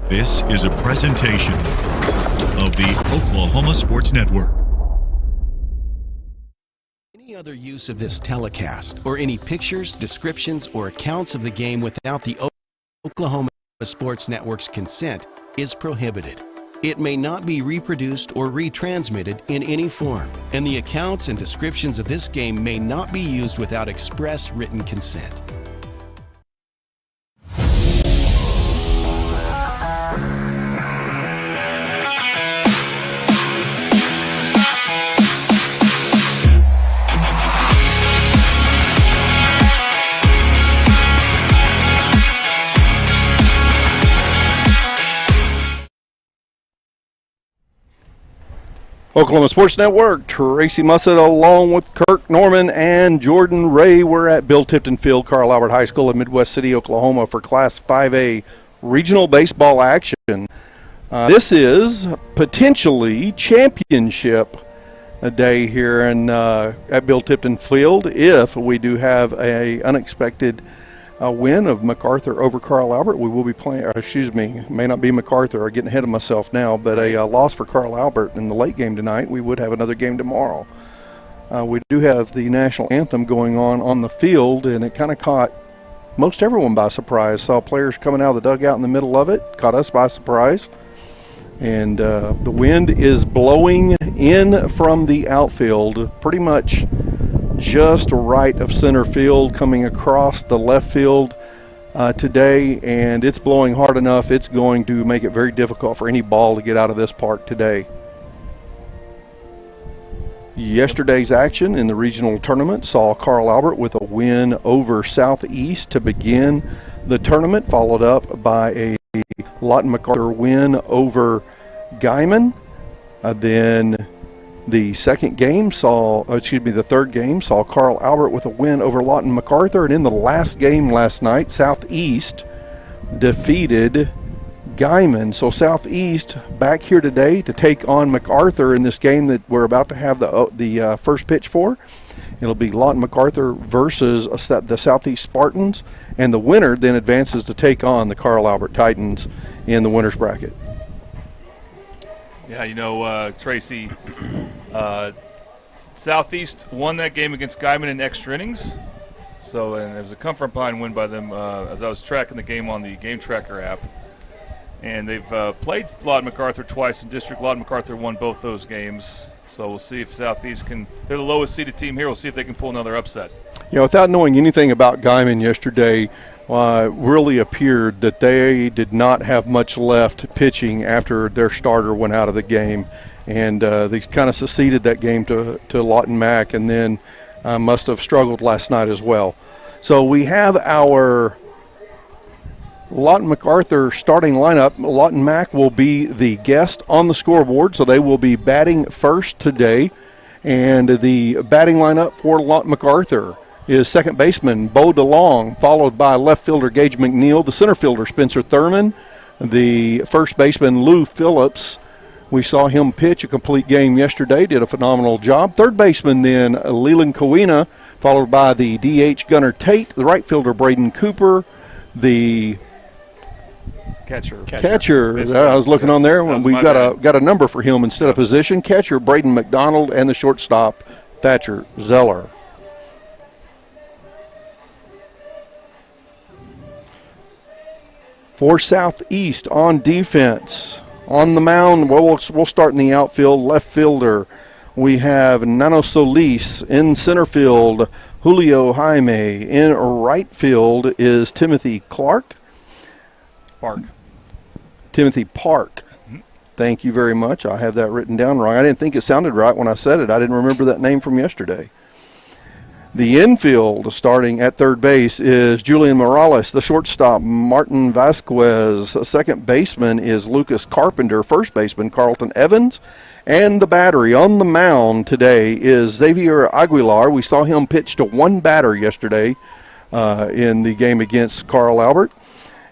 This is a presentation of the Oklahoma Sports Network. Any other use of this telecast or any pictures, descriptions, or accounts of the game without the Oklahoma Sports Network's consent is prohibited. It may not be reproduced or retransmitted in any form, and the accounts and descriptions of this game may not be used without express written consent. Oklahoma Sports Network, Tracy Mussett along with Kirk Norman and Jordan Ray. We're at Bill Tipton Field, Carl Albert High School in Midwest City, Oklahoma for Class 5A regional baseball action. This is potentially championship day here at Bill Tipton Field if we do have a unexpected win of Macarthur over Carl Albert. We will be playing, may not be Macarthur, I'm getting ahead of myself now, but a loss for Carl Albert in the late game tonight. We would have another game tomorrow. We do have the national anthem going on the field, and it kind of caught most everyone by surprise. Saw players coming out of the dugout in the middle of it, caught us by surprise. And the wind is blowing in from the outfield, pretty much just right of center field, coming across the left field today, and it's blowing hard enough it's going to make it very difficult for any ball to get out of this park today. Yesterday's action in the regional tournament saw Carl Albert with a win over Southeast to begin the tournament, followed up by a Lawton Macarthur win over Guyman. Then the third game saw Carl Albert with a win over Lawton Macarthur. And in the last game last night, Southeast defeated Guyman. So Southeast back here today to take on Macarthur in this game that we're about to have the first pitch for. It'll be Lawton Macarthur versus the Southeast Spartans. And the winner then advances to take on the Carl Albert Titans in the winner's bracket. Yeah, Tracy, Southeast won that game against Guyman in extra innings. So, and it was a come from behind win by them as I was tracking the game on the Game Tracker app. And they've played Lawton Macarthur twice in district. Lawton Macarthur won both those games. So we'll see if Southeast they're the lowest seeded team here. We'll see if they can pull another upset. Without knowing anything about Guyman yesterday, really appeared that they did not have much left pitching after their starter went out of the game. And they kind of succeeded that game to Lawton Mac, and then must have struggled last night as well. So we have our Lawton Macarthur starting lineup. Lawton Mac will be the guest on the scoreboard, so they will be batting first today. And the batting lineup for Lawton Macarthur is second baseman Bo DeLong, followed by left fielder Gage McNeil, the center fielder Spencer Thurman, the first baseman Lou Phillips. We saw him pitch a complete game yesterday, did a phenomenal job. Third baseman then Leland Kowina, followed by the DH Gunnar Tate, the right fielder Braden Cooper, the catcher. I was looking on there. We've got a number for him instead of position. Catcher Braden McDonald, and the shortstop Thatcher Zeller. For Southeast on defense, on the mound, we'll start in the outfield. Left fielder, we have Nano Solis. In center field, Julio Jaime. In right field is Timothy Park. Mm-hmm. Thank you very much. I have that written down wrong. I didn't think it sounded right when I said it. I didn't remember that name from yesterday. The infield, starting at third base, is Julian Morales. The shortstop, Martin Vasquez. Second baseman is Lucas Carpenter. First baseman, Carlton Evans. And the battery on the mound today is Xavier Aguilar. We saw him pitch to one batter yesterday in the game against Carl Albert.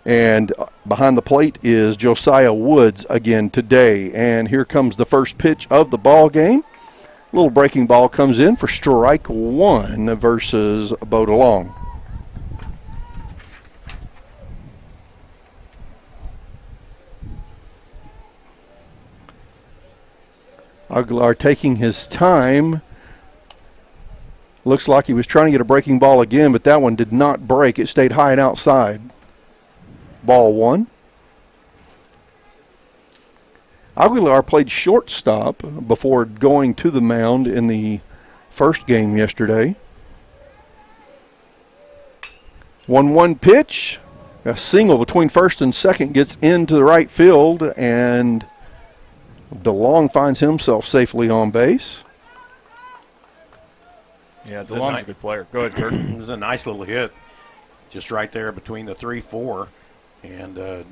And behind the plate is Josiah Woods again today. And here comes the first pitch of the ball game. Little breaking ball comes in for strike one versus Bo DeLong. Aguilar taking his time. Looks like he was trying to get a breaking ball again, but that one did not break. It stayed high and outside. Ball one. Aguilar played shortstop before going to the mound in the first game yesterday. 1-1 pitch. A single between first and second gets into the right field, and DeLong finds himself safely on base. Yeah, DeLong's a good player. Go ahead, Kurt. It was a nice little hit, just right there between the 3-4, and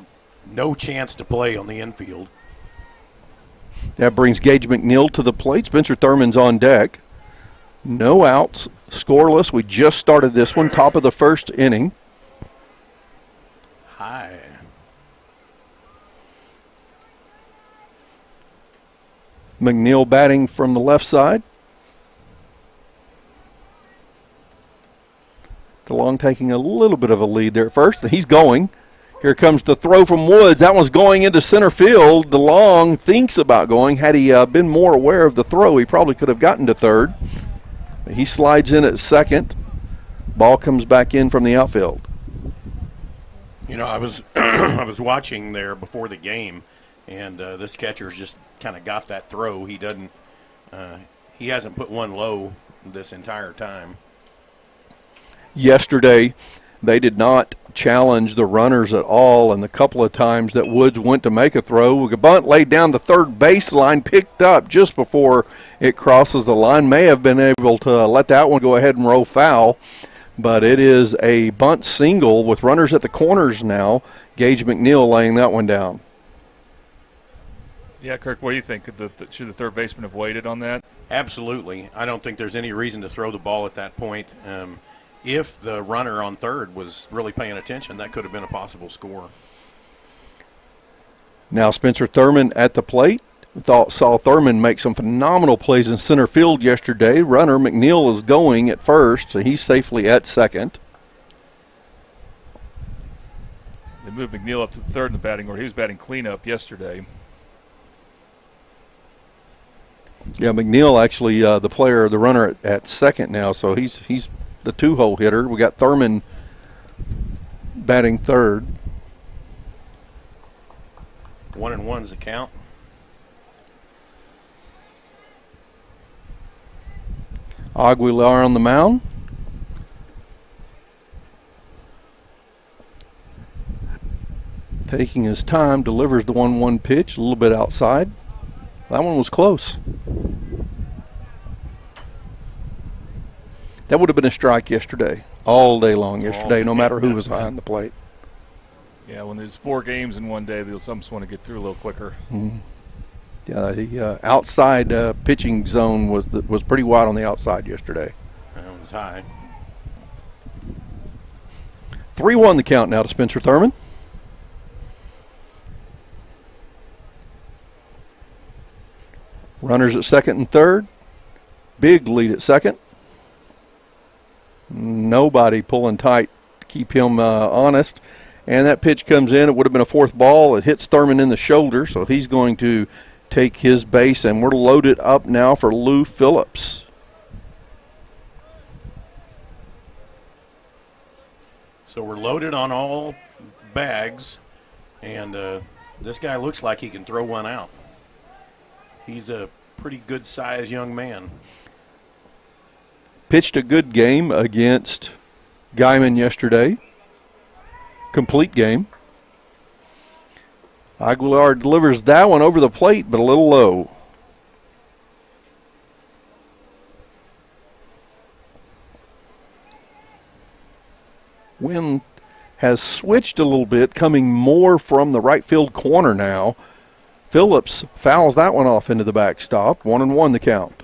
no chance to play on the infield. That brings Gage McNeil to the plate. Spencer Thurman's on deck. No outs, scoreless. We just started this one, top of the first inning. High. McNeil batting from the left side. DeLong taking a little bit of a lead there at first. He's going. Here comes the throw from Woods. That one's going into center field. DeLong thinks about going. Had he been more aware of the throw, he probably could have gotten to third. He slides in at second. Ball comes back in from the outfield. You know, I was I was watching there before the game, and this catcher's just kind of got that throw. He hasn't put one low this entire time. Yesterday, they did not challenge the runners at all, and the couple of times that Woods went to make a throw, a bunt laid down the third baseline, picked up just before it crosses the line. May have been able to let that one go ahead and roll foul, but it is a bunt single with runners at the corners now. Gage McNeil laying that one down. Yeah, Kirk, what do you think? Should the third baseman have waited on that? Absolutely. I don't think there's any reason to throw the ball at that point. If the runner on third was really paying attention, that could have been a possible score. Now Spencer Thurman at the plate. Saw Thurman make some phenomenal plays in center field yesterday. Runner McNeil is going at first, so he's safely at second. They moved McNeil up to the third in the batting order. He was batting cleanup yesterday. Yeah, McNeil actually the runner at second now, so he's the two-hole hitter. We got Thurman batting third. 1-1's the count. Aguilar on the mound. Taking his time, delivers the 1-1 pitch, a little bit outside. That one was close. That would have been a strike yesterday, all day long yesterday, no matter who was behind the plate. Yeah, when there's 4 games in one day, some just want to get through a little quicker. Mm-hmm. Yeah, the outside pitching zone was pretty wide on the outside yesterday. That was high. 3-1 the count now to Spencer Thurman. Runners at second and third. Big lead at second. Nobody pulling tight to keep him honest. And that pitch comes in. It would have been a fourth ball. It hits Thurman in the shoulder, so he's going to take his base, and we're loaded up now for Lou Phillips. So we're loaded on all bags, and this guy looks like he can throw one out. He's a pretty good-sized young man. Pitched a good game against Guyman yesterday. Complete game. Aguilar delivers that one over the plate, but a little low. Wind has switched a little bit, coming more from the right field corner now. Phillips fouls that one off into the backstop. 1-1 the count.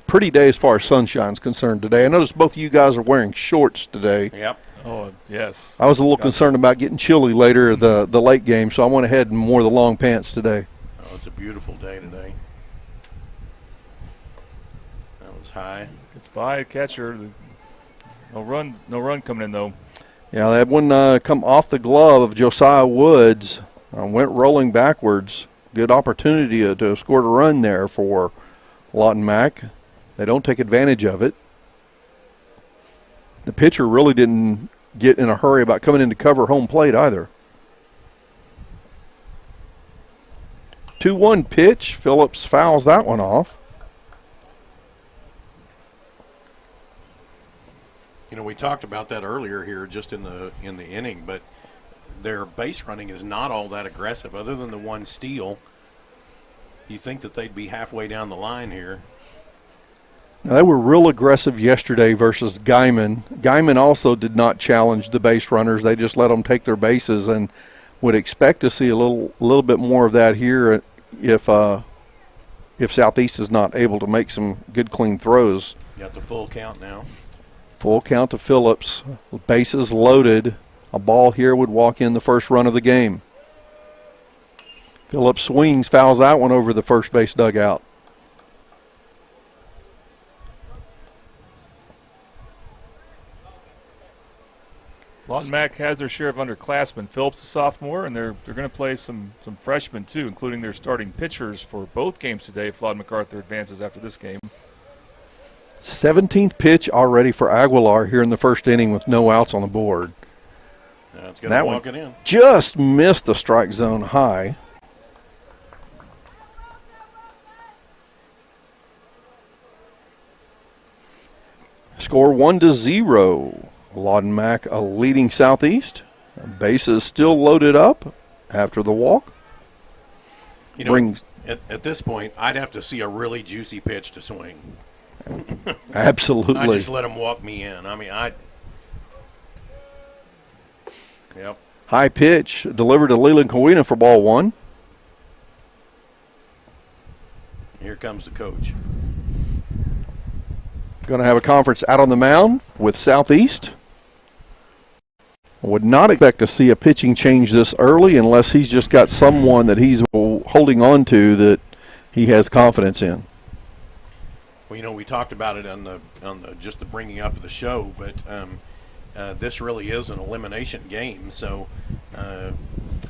Pretty day as far as sunshine's concerned today. I noticed both of you guys are wearing shorts today. Yep. Oh, yes. I was a little concerned about getting chilly later the late game, so I went ahead and wore the long pants today. Oh, it's a beautiful day today. That was high. It's by a catcher. No run coming in, though. Yeah, that one come off the glove of Josiah Woods, went rolling backwards. Good opportunity to have scored a run there for Lawton Mack. They don't take advantage of it. The pitcher really didn't get in a hurry about coming in to cover home plate either. 2-1 pitch. Phillips fouls that one off. You know, we talked about that earlier here just in the inning, but their base running is not all that aggressive other than the one steal. You think that they'd be halfway down the line here. Now, they were real aggressive yesterday versus Guyman. Guyman also did not challenge the base runners. They just let them take their bases, and would expect to see a little bit more of that here if Southeast is not able to make some good clean throws. Got the full count now. Full count to Phillips. Bases loaded. A ball here would walk in the first run of the game. Phillips swings, fouls that one over the first base dugout. Lawton Mack has their share of underclassmen. Phillips, a sophomore, and they're going to play some freshmen too, including their starting pitchers for both games today if Lawton Macarthur advances after this game. 17th pitch already for Aguilar here in the first inning with no outs on the board. That's going to walk it in. Just missed the strike zone high. Score 1-0. Lawton Mack leading Southeast. Bases still loaded up after the walk. You know, at this point, I'd have to see a really juicy pitch to swing. Absolutely. I just let him walk me in. I mean, Yep. High pitch delivered to Leland Kowina for ball one. Here comes the coach. Going to have a conference out on the mound with Southeast. Would not expect to see a pitching change this early unless he's just got someone that he's holding on to that he has confidence in. Well, you know, we talked about it on the just the bringing up of the show, but this really is an elimination game. So,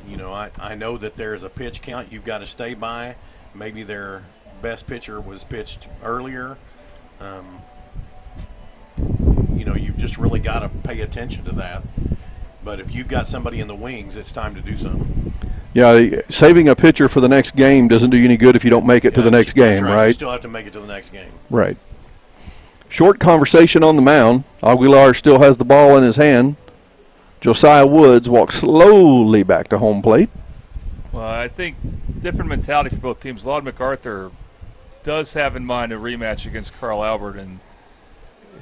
you know, I know that there's a pitch count you've got to stay by. Maybe their best pitcher was pitched earlier. You know, you've just really got to pay attention to that. But if you've got somebody in the wings, it's time to do something. Yeah, saving a pitcher for the next game doesn't do you any good if you don't make it to the next game, right? You still have to make it to the next game. Right. Short conversation on the mound. Aguilar still has the ball in his hand. Josiah Woods walks slowly back to home plate. Well, I think different mentality for both teams. Lawton Macarthur does have in mind a rematch against Carl Albert, and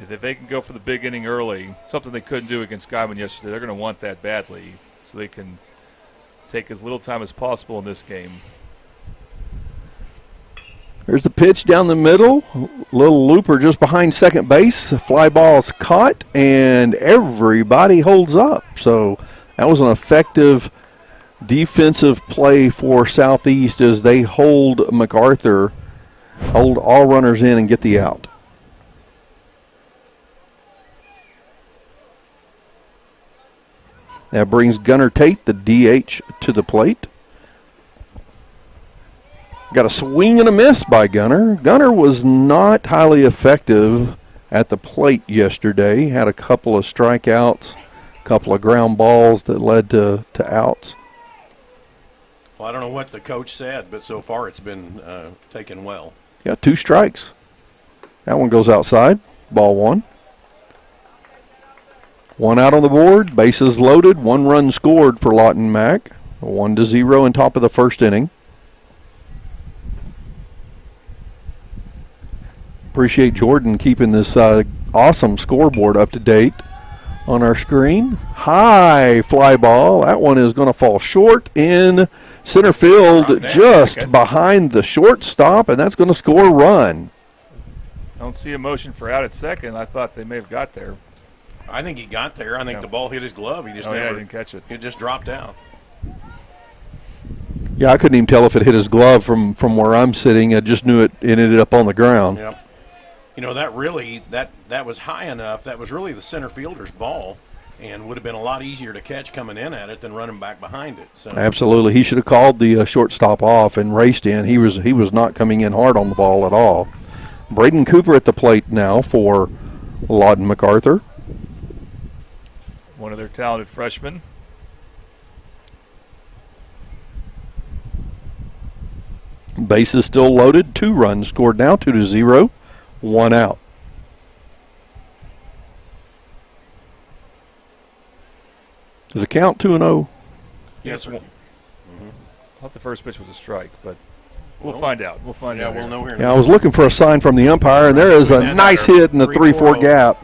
if they can go for the big inning early, something they couldn't do against Guyman yesterday, they're going to want that badly so they can take as little time as possible in this game. There's the pitch down the middle. Little looper just behind second base. Fly ball's caught, and everybody holds up. So that was an effective defensive play for Southeast as they hold Macarthur, hold all runners in, and get the out. That brings Gunnar Tate, the DH, to the plate. Got a swing and a miss by Gunnar. Gunnar was not highly effective at the plate yesterday. Had a couple of strikeouts, a couple of ground balls that led to outs. Well, I don't know what the coach said, but so far it's been taken well. Yeah, 2 strikes. That one goes outside. Ball one. 1 out on the board. Bases loaded. 1 run scored for Lawton Mack. 1-0 in top of the first inning. Appreciate Jordan keeping this awesome scoreboard up to date on our screen. High fly ball. That one is going to fall short in center field, just behind the shortstop, and that's going to score a run. I don't see a motion for out at second. I thought they may have got there. I think he got there. I think the ball hit his glove. He just didn't catch it. It just dropped out. Yeah, I couldn't even tell if it hit his glove from where I'm sitting. I just knew it ended up on the ground. Yep. You know, that really that was high enough. That was really the center fielder's ball, and would have been a lot easier to catch coming in at it than running back behind it. So Absolutely. He should have called the shortstop off and raced in. He was not coming in hard on the ball at all. Braden Cooper at the plate now for Lawton Macarthur. One of their talented freshmen. Bases still loaded. 2 runs scored now, 2-0. 1 out. Is the count 2-0? yes, sir. I thought the first pitch was a strike, but we'll find out. We'll find out. We'll know here. Yeah, I was looking for a sign from the umpire, and there is a nice hit in the 3-4 gap.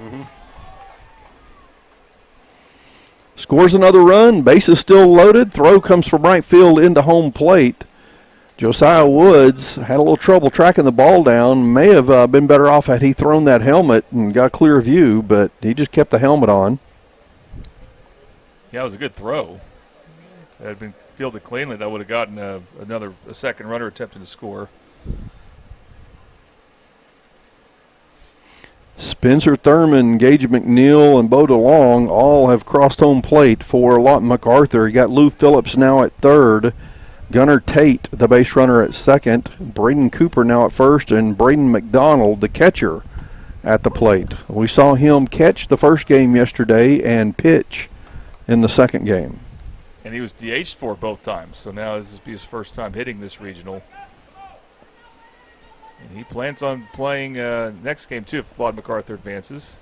Scores another run. Bases still loaded. Throw comes from right field into home plate. Josiah Woods had a little trouble tracking the ball down. May have been better off had he thrown that helmet and got clear view, but he just kept the helmet on. Yeah, it was a good throw. If it had been fielded cleanly, that would have gotten a second runner attempting to score. Spencer Thurman, Gage McNeil, and Bo DeLong all have crossed home plate for Lawton Macarthur. You got Lou Phillips now at third. Gunnar Tate, the base runner, at second. Braden Cooper now at first, and Braden McDonald, the catcher, at the plate. We saw him catch the first game yesterday and pitch in the second game. And he was DH'd for both times, so now this will be his first time hitting this regional. And he plans on playing next game, too, if Lawton Macarthur advances.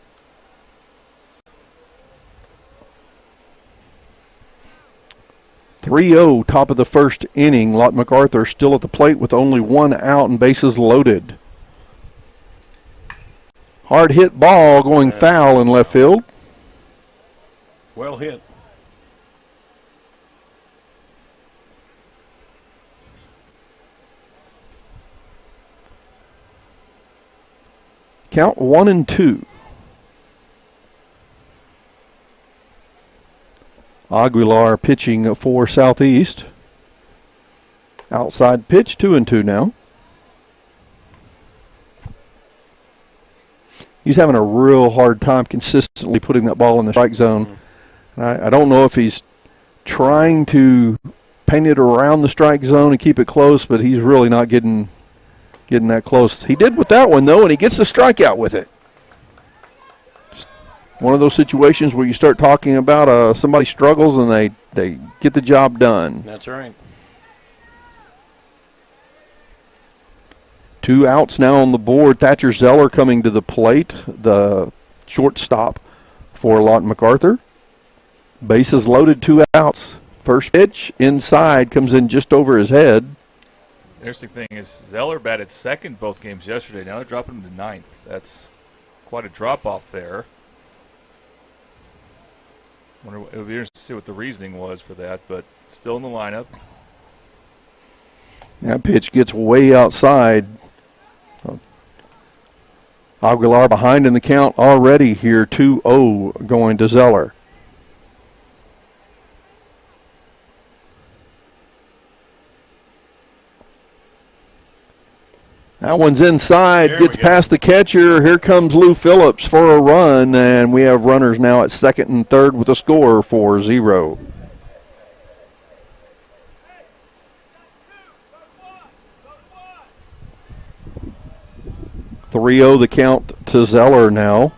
3-0, top of the first inning. Lawton Macarthur still at the plate with only 1 out and bases loaded. Hard hit ball going foul in left field. Well hit. Count 1-2. Aguilar pitching for Southeast. Outside pitch, 2-2 now. He's having a real hard time consistently putting that ball in the strike zone. I don't know if he's trying to paint it around the strike zone and keep it close, but he's really not getting that close. He did with that one, though, and he gets the strikeout with it. One of those situations where you start talking about somebody struggles and they get the job done. That's right. 2 outs now on the board. Thatcher Zeller coming to the plate, the shortstop for Lawton Macarthur. Bases loaded, 2 outs. First pitch inside comes in just over his head. The interesting thing is Zeller batted second both games yesterday. Now they're dropping him to 9th. That's quite a drop-off there. It would be interesting to see what the reasoning was for that, but still in the lineup. That pitch gets way outside. Aguilar behind in the count already here, 2-0 going to Zeller. That one's inside, gets past the catcher. Here comes Lou Phillips for a run, and we have runners now at second and third with a score 4-0. The count to Zeller now.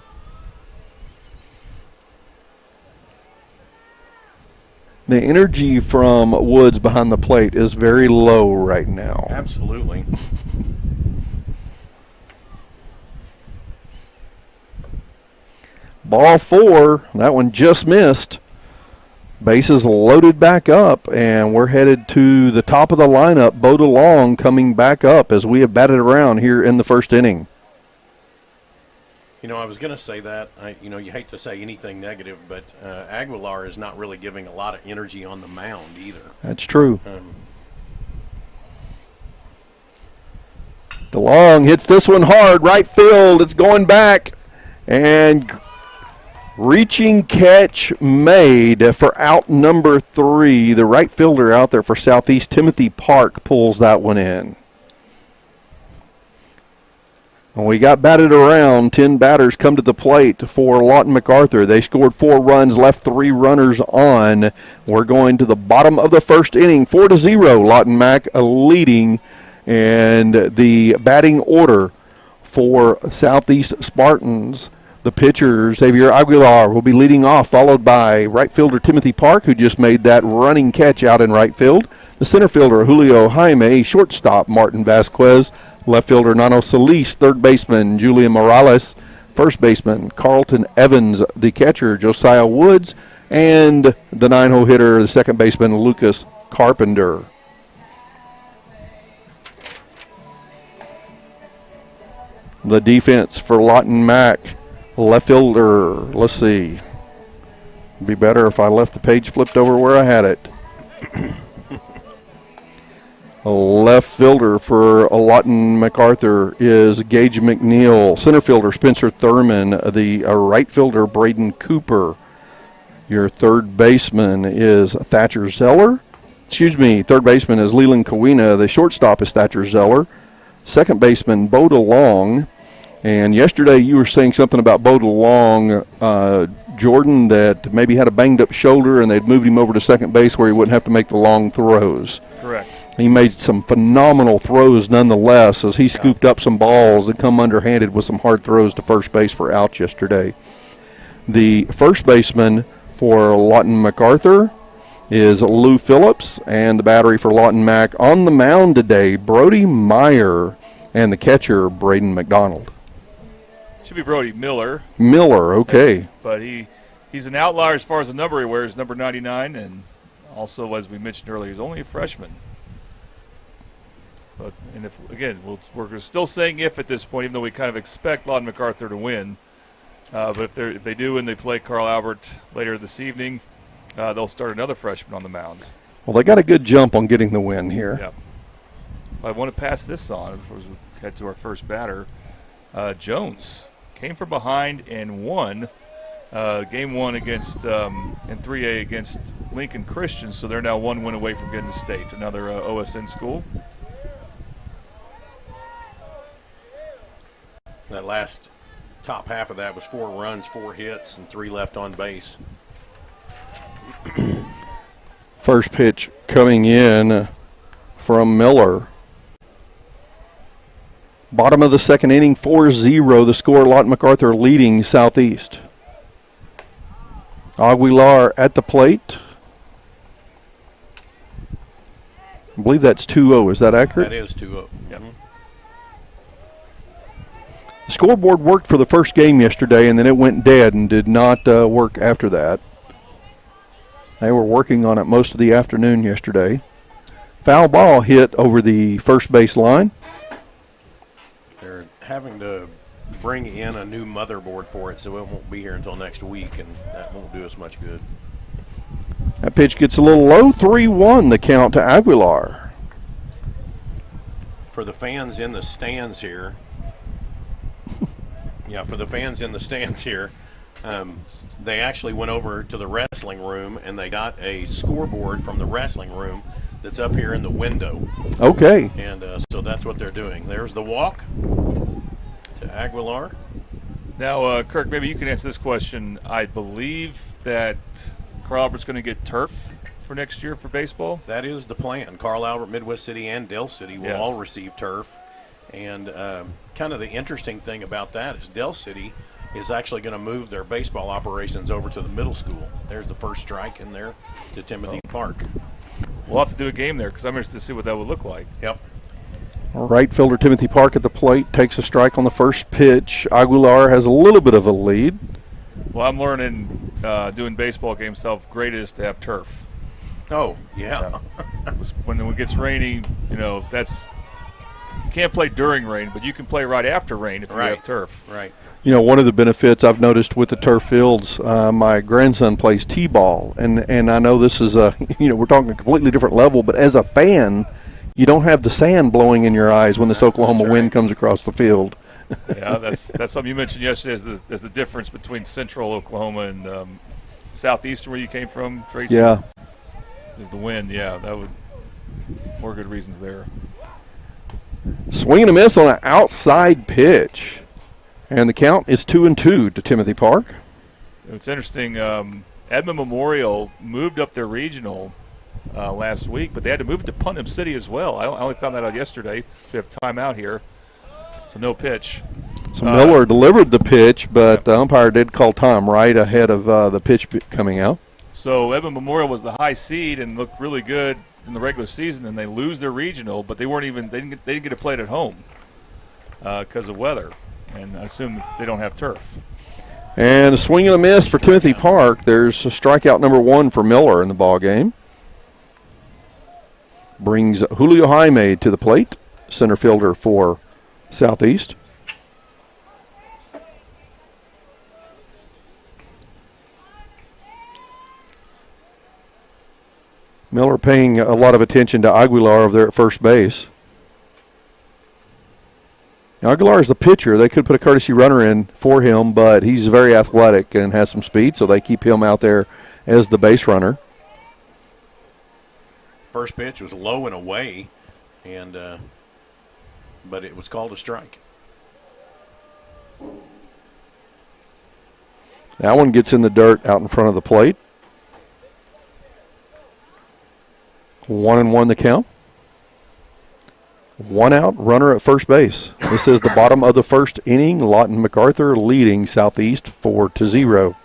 The energy from Woods behind the plate is very low right now. Absolutely. Ball 4, that one just missed. Bases loaded back up, and we're headed to the top of the lineup. Bo DeLong coming back up as we have batted around here in the first inning. You know, I was going to say that. You hate to say anything negative, but Aguilar is not really giving a lot of energy on the mound either. That's true. DeLong hits this one hard, right field. It's going back, and reaching catch made for out number 3. The right fielder out there for Southeast, Timothy Park, pulls that one in. We got batted around. 10 batters come to the plate for Lawton Macarthur. They scored 4 runs, left 3 runners on. We're going to the bottom of the first inning, 4-0. Lawton Mac leading, and the batting order for Southeast Spartans. The pitcher, Xavier Aguilar, will be leading off, followed by right fielder Timothy Park, who just made that running catch out in right field. The center fielder, Julio Jaime, shortstop, Martin Vasquez, left fielder, Nano Solis, third baseman, Julian Morales, first baseman, Carlton Evans, the catcher, Josiah Woods, and the 9-hole hitter, the second baseman, Lucas Carpenter. The defense for Lawton Mac. Left fielder, let's see. It'd be better if I left the page flipped over where I had it. Left fielder for Lawton Macarthur is Gage McNeil. Center fielder, Spencer Thurman. The right fielder, Braden Cooper. Your third baseman is Thatcher Zeller. Third baseman is Leland Kawina. The shortstop is Thatcher Zeller. Second baseman, Boda Long. And yesterday you were saying something about Boda Long, Jordan, that maybe had a banged-up shoulder and they'd moved him over to second base where he wouldn't have to make the long throws. Correct. He made some phenomenal throws nonetheless as he scooped up some balls and come underhanded with some hard throws to first base for outs yesterday. The first baseman for Lawton Macarthur is Lou Phillips, and the battery for Lawton Mac on the mound today, Brody Meyer, and the catcher, Braden McDonald. Should be Brody Miller. Miller, okay. But he's an outlier as far as the number he wears, number 99, and also, as we mentioned earlier, he's only a freshman. But we're still saying if at this point, even though we kind of expect Lawton Macarthur to win. But if they do and they play Carl Albert later this evening, they'll start another freshman on the mound. Well, they got a good jump on getting the win here. Yep. I want to pass this on before we head to our first batter. Jones came from behind and won game 1 against in 3A against Lincoln Christian, so they're now 1 win away from getting to state, another OSN school. That last top half of that was 4 runs, 4 hits, and 3 left on base. First pitch coming in from Miller. Bottom of the second inning, 4-0. The score, Lawton Macarthur leading Southeast. Aguilar at the plate. I believe that's 2-0. Is that accurate? That is 2-0. Yep. The scoreboard worked for the first game yesterday, and then it went dead and did not work after that. They were working on it most of the afternoon yesterday. Foul ball hit over the first base line. They're having to bring in a new motherboard for it, so it won't be here until next week, and that won't do us much good. That pitch gets a little low. 3-1 the count to Aguilar. For the fans in the stands here, they actually went over to the wrestling room and they got a scoreboard from the wrestling room that's up here in the window. Okay. And so that's what they're doing. There's the walk to Aguilar. Now, Kirk, maybe you can answer this question. I believe that Carl Albert's going to get turf for next year for baseball. That is the plan. Carl Albert, Midwest City, and Dell City will all receive turf. And kind of the interesting thing about that is Dell City is actually going to move their baseball operations over to the middle school. There's the first strike in there to Timothy Park. We'll have to do a game there because I'm interested to see what that would look like. Yep. Right fielder Timothy Park at the plate takes a strike on the first pitch. Aguilar has a little bit of a lead. Well, I'm learning doing baseball games how great it is to have turf. Oh, yeah. When it gets rainy, you can't play during rain, but you can play right after rain if you have turf. Right. You know, one of the benefits I've noticed with the turf fields, my grandson plays t-ball, and I know this is we're talking a completely different level, but as a fan, you don't have the sand blowing in your eyes when this Oklahoma wind comes across the field. Yeah, that's something you mentioned yesterday. Is the difference between central Oklahoma and southeastern where you came from, Tracy? Yeah. Is the wind? Yeah, that would more good reasons there. Swing and a miss on an outside pitch. And the count is 2-2 to Timothy Park. It's interesting. Edmond Memorial moved up their regional last week, but they had to move it to Putnam City as well. I only found that out yesterday. We have timeout here, so no pitch. So Miller delivered the pitch, but the umpire did call time right ahead of the pitch coming out. So Edmond Memorial was the high seed and looked really good in the regular season, and they lose their regional, but they didn't get to play it at home because of weather, and I assume they don't have turf. And a swing and a miss for Timothy Park. There's a strikeout number 1 for Miller in the ball game. Brings Julio Jaime to the plate, center fielder for Southeast. Miller paying a lot of attention to Aguilar over there at first base. Now, Aguilar is the pitcher. They could put a courtesy runner in for him, but he's very athletic and has some speed, so they keep him out there as the base runner. First pitch was low and away, and but it was called a strike. That one gets in the dirt out in front of the plate. 1-1 the count. 1 out, runner at first base. This is the bottom of the first inning. Lawton Macarthur leading Southeast 4-0.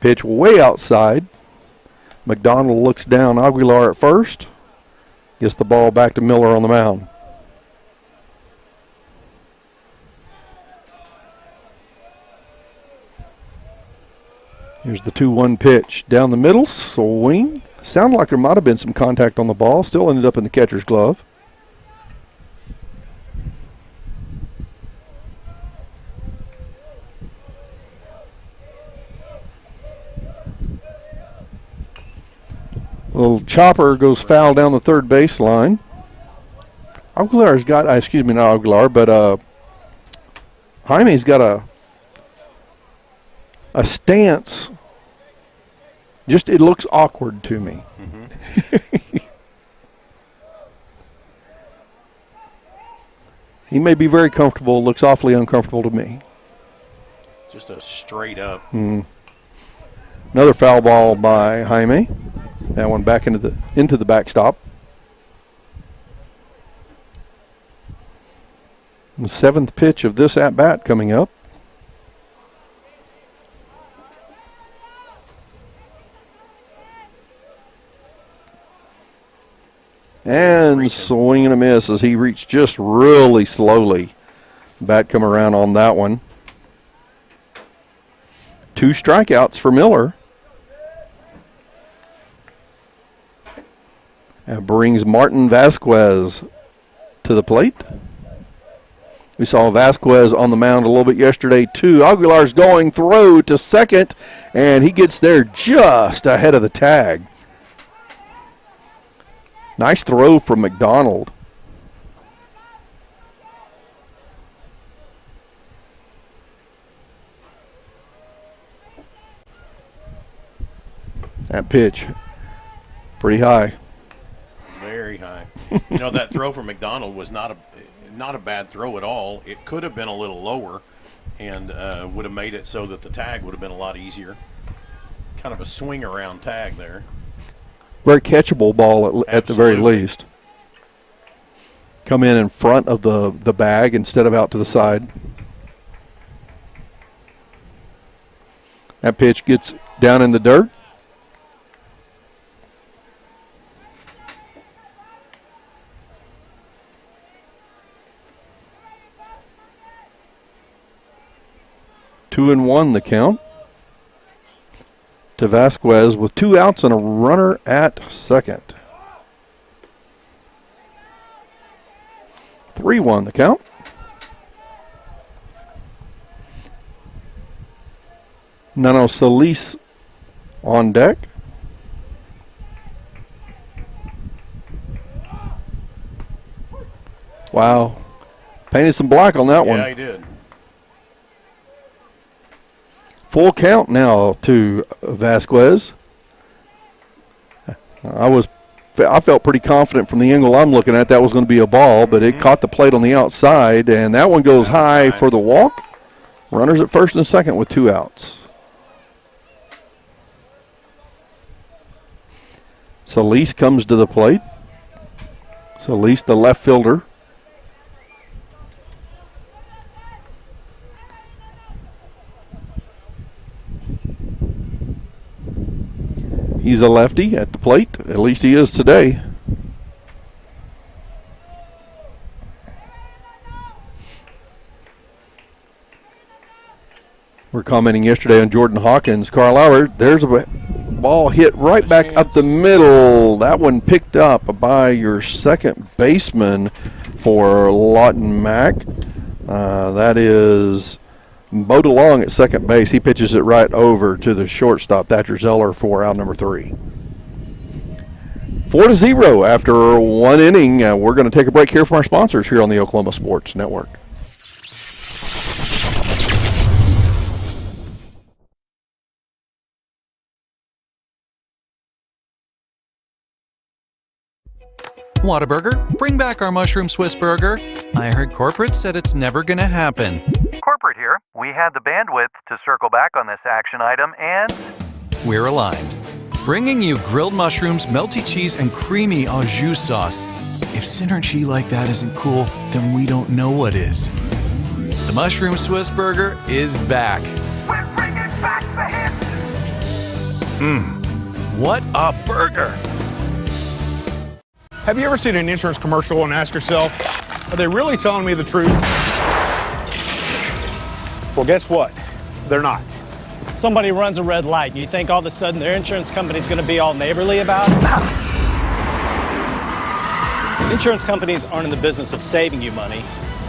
Pitch way outside. McDonald looks down Aguilar at first. Gets the ball back to Miller on the mound. Here's the 2-1 pitch. Down the middle, swing. Sounded like there might have been some contact on the ball. Still ended up in the catcher's glove. Little chopper goes foul down the third baseline. Aguilar's got, excuse me, not Aguilar, but Jaime's got a stance. Just, it looks awkward to me. Mm-hmm. He may be very comfortable, looks awfully uncomfortable to me. Just a straight up. Another foul ball by Jaime. That one back into the backstop. The 7th pitch of this at-bat coming up. And swing and a miss as he reached just really slowly. Bat come around on that one. 2 strikeouts for Miller. That brings Martin Vasquez to the plate. We saw Vasquez on the mound a little bit yesterday, too. Aguilar's going through to second, and he gets there just ahead of the tag. Nice throw from McDonald. That pitch, pretty high. Very high. You know, that throw from McDonald was not a bad throw at all. It could have been a little lower and would have made it so that the tag would have been a lot easier. Kind of a swing around tag there. Very catchable ball at the very least. Come in front of the bag instead of out to the side. That pitch gets down in the dirt. Two and one the count to Vasquez with 2 outs and a runner at second. 3-1 the count. Nano Solis on deck. Wow. Painted some black on that one. Yeah, he did. Full count now to Vasquez. I was I felt pretty confident from the angle I'm looking at that was going to be a ball, but it caught the plate on the outside, and that one goes high for the walk. Runners at first and second with 2 outs. Solis comes to the plate. Solis, the left fielder. He's a lefty at the plate. At least he is today. We're commenting yesterday on Jordan Hawkins. Carl Albert, there's a ball hit right back up the middle. That one picked up by your second baseman for Lawton Mack. That is Bo DeLong at second base. He pitches it right over to the shortstop, Thatcher Zeller, for out number 3. 4-0 after 1 inning. We're going to take a break here from our sponsors here on the Oklahoma Sports Network. Whataburger, bring back our mushroom Swiss burger. I heard corporate said it's never gonna happen. Corporate here. We had the bandwidth to circle back on this action item, and We're aligned. Bringing you grilled mushrooms, melty cheese, and creamy au jus sauce. If synergy like that isn't cool, then we don't know what is. The mushroom Swiss burger is back. we're bringing back the hits. What a burger! Have you ever seen an insurance commercial and ask yourself, are they really telling me the truth? Well, guess what? They're not. Somebody runs a red light and you think all of a sudden their insurance company's going to be all neighborly about it? Insurance companies aren't in the business of saving you money.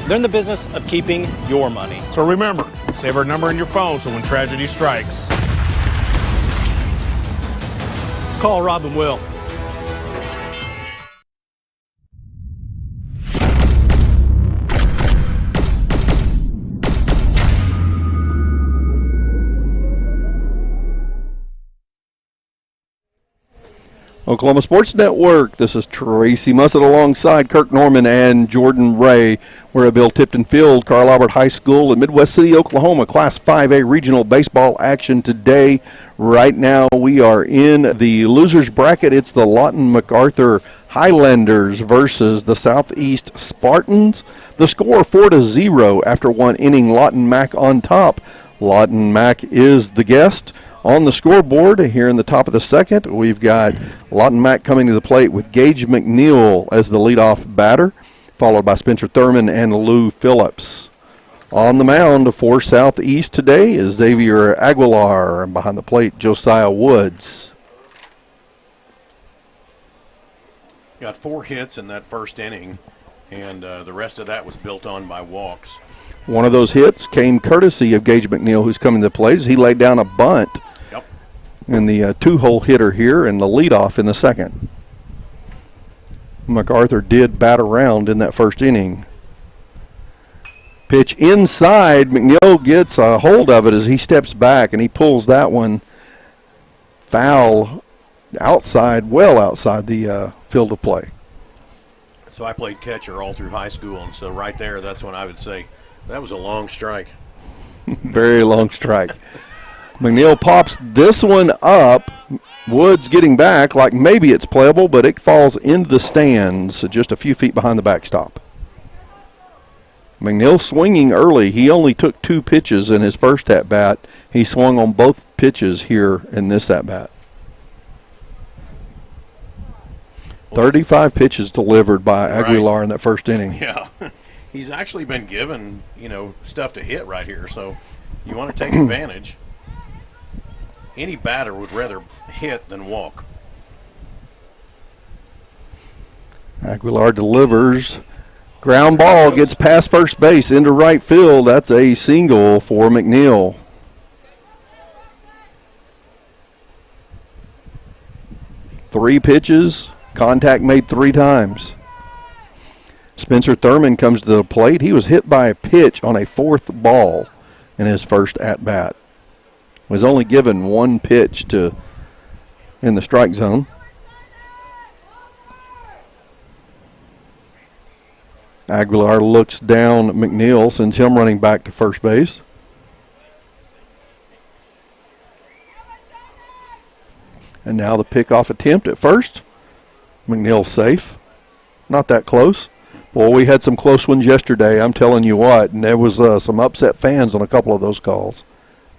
They're in the business of keeping your money. So remember, save our number in your phone so when tragedy strikes, Call Rob and Will. Oklahoma Sports Network. This is Tracy Mussett alongside Kirk Norman and Jordan Ray. We're at Bill Tipton Field, Carl Albert High School in Midwest City, Oklahoma. Class 5A regional baseball action today. Right now we are in the losers bracket. It's the Lawton MacArthur Highlanders versus the Southeast Spartans. The score 4-0 after 1 inning. Lawton Mack on top. Lawton Mack is the guest. On the scoreboard here in the top of the second, we've got Lawton Mack coming to the plate with Gage McNeil as the leadoff batter, followed by Spencer Thurman and Lou Phillips. On the mound for Southeast today is Xavier Aguilar, and behind the plate, Josiah Woods. Got 4 hits in that first inning, and the rest of that was built on by walks. One of those hits came courtesy of Gage McNeil, who's coming to the plate as he laid down a bunt. And the 2-hole hitter here and the leadoff in the second. MacArthur did bat around in that first inning. Pitch inside. McNeil gets a hold of it as he steps back, and he pulls that one foul outside, well outside the field of play. So I played catcher all through high school, and so right there, that's when I would say that was a long strike. Very long strike. McNeil pops this one up. Woods getting back like maybe it's playable, but it falls into the stands just a few feet behind the backstop. McNeil swinging early. He only took 2 pitches in his first at-bat. He swung on both pitches here in this at-bat. 35 pitches delivered by Aguilar in that first inning. Yeah. He's actually been given, stuff to hit right here, so you want to take advantage. Any batter would rather hit than walk. Aguilar delivers. Ground ball gets past first base into right field. That's a single for McNeil. Three pitches, contact made 3 times. Spencer Thurman comes to the plate. He was hit by a pitch on a 4th ball in his first at-bat. Was only given 1 pitch in the strike zone. Aguilar looks down at McNeil, sends him running back to first base. And now the pickoff attempt at first. McNeil safe. Not that close. Well, we had some close ones yesterday, I'm telling you what, and there was some upset fans on a couple of those calls.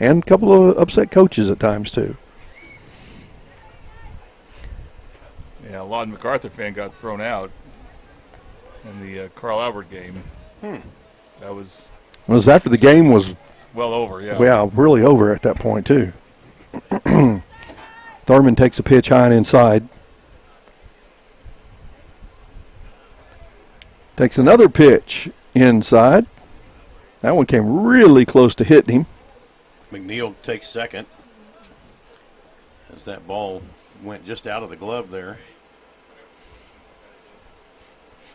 And a couple of upset coaches at times, too. Yeah, a Lawton Macarthur fan got thrown out in the Carl Albert game. That was... It was after the game was... well over, yeah. Yeah, really over at that point, too. Thurman takes a pitch high and inside. Takes another pitch inside. That one came really close to hitting him. McNeil takes second as that ball went just out of the glove there.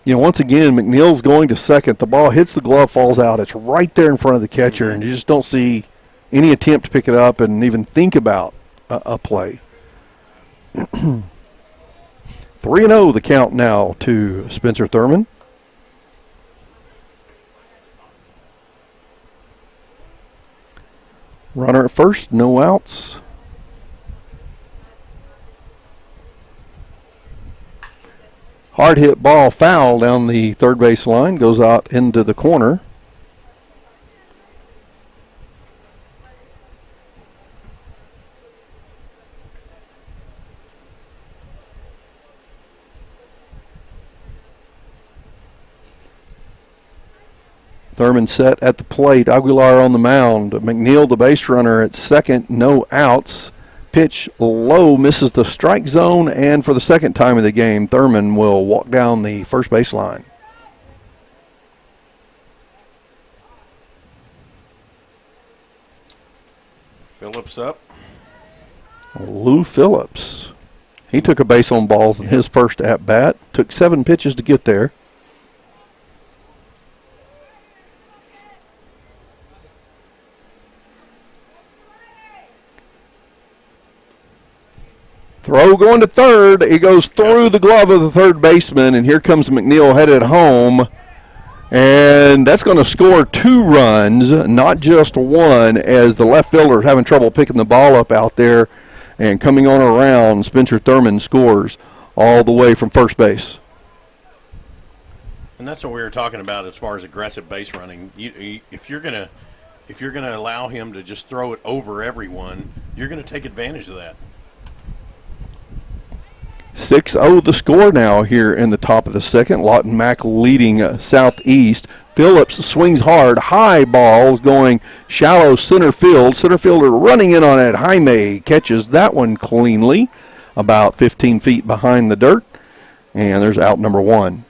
You know, once again, McNeil's going to second. The ball hits the glove, falls out. It's right there in front of the catcher, and you just don't see any attempt to pick it up and even think about a play. 3-0 the count now to Spencer Thurman. Runner at first, no outs. Hard hit ball foul down the third base line, goes out into the corner. Thurman set at the plate. Aguilar on the mound. McNeil, the base runner, at second. No outs. Pitch low, misses the strike zone, and for the second time of the game, Thurman will walk down the first base line. Phillips up. Lou Phillips. He took a base on balls in his first at-bat. Took 7 pitches to get there. Throw going to third. He goes through the glove of the third baseman, and here comes McNeil headed home. And that's going to score 2 runs, not just 1, as the left fielder is having trouble picking the ball up out there. And coming on around, Spencer Thurman scores all the way from first base. And that's what we were talking about as far as aggressive base running. If you're gonna allow him to just throw it over everyone, you're going to take advantage of that. 6-0 the score now here in the top of the second. Lawton Mack leading southeast. Phillips swings hard. High ball is going shallow center field. Center fielder running in on it. Jaime catches that one cleanly, about 15 feet behind the dirt. And there's out number 1.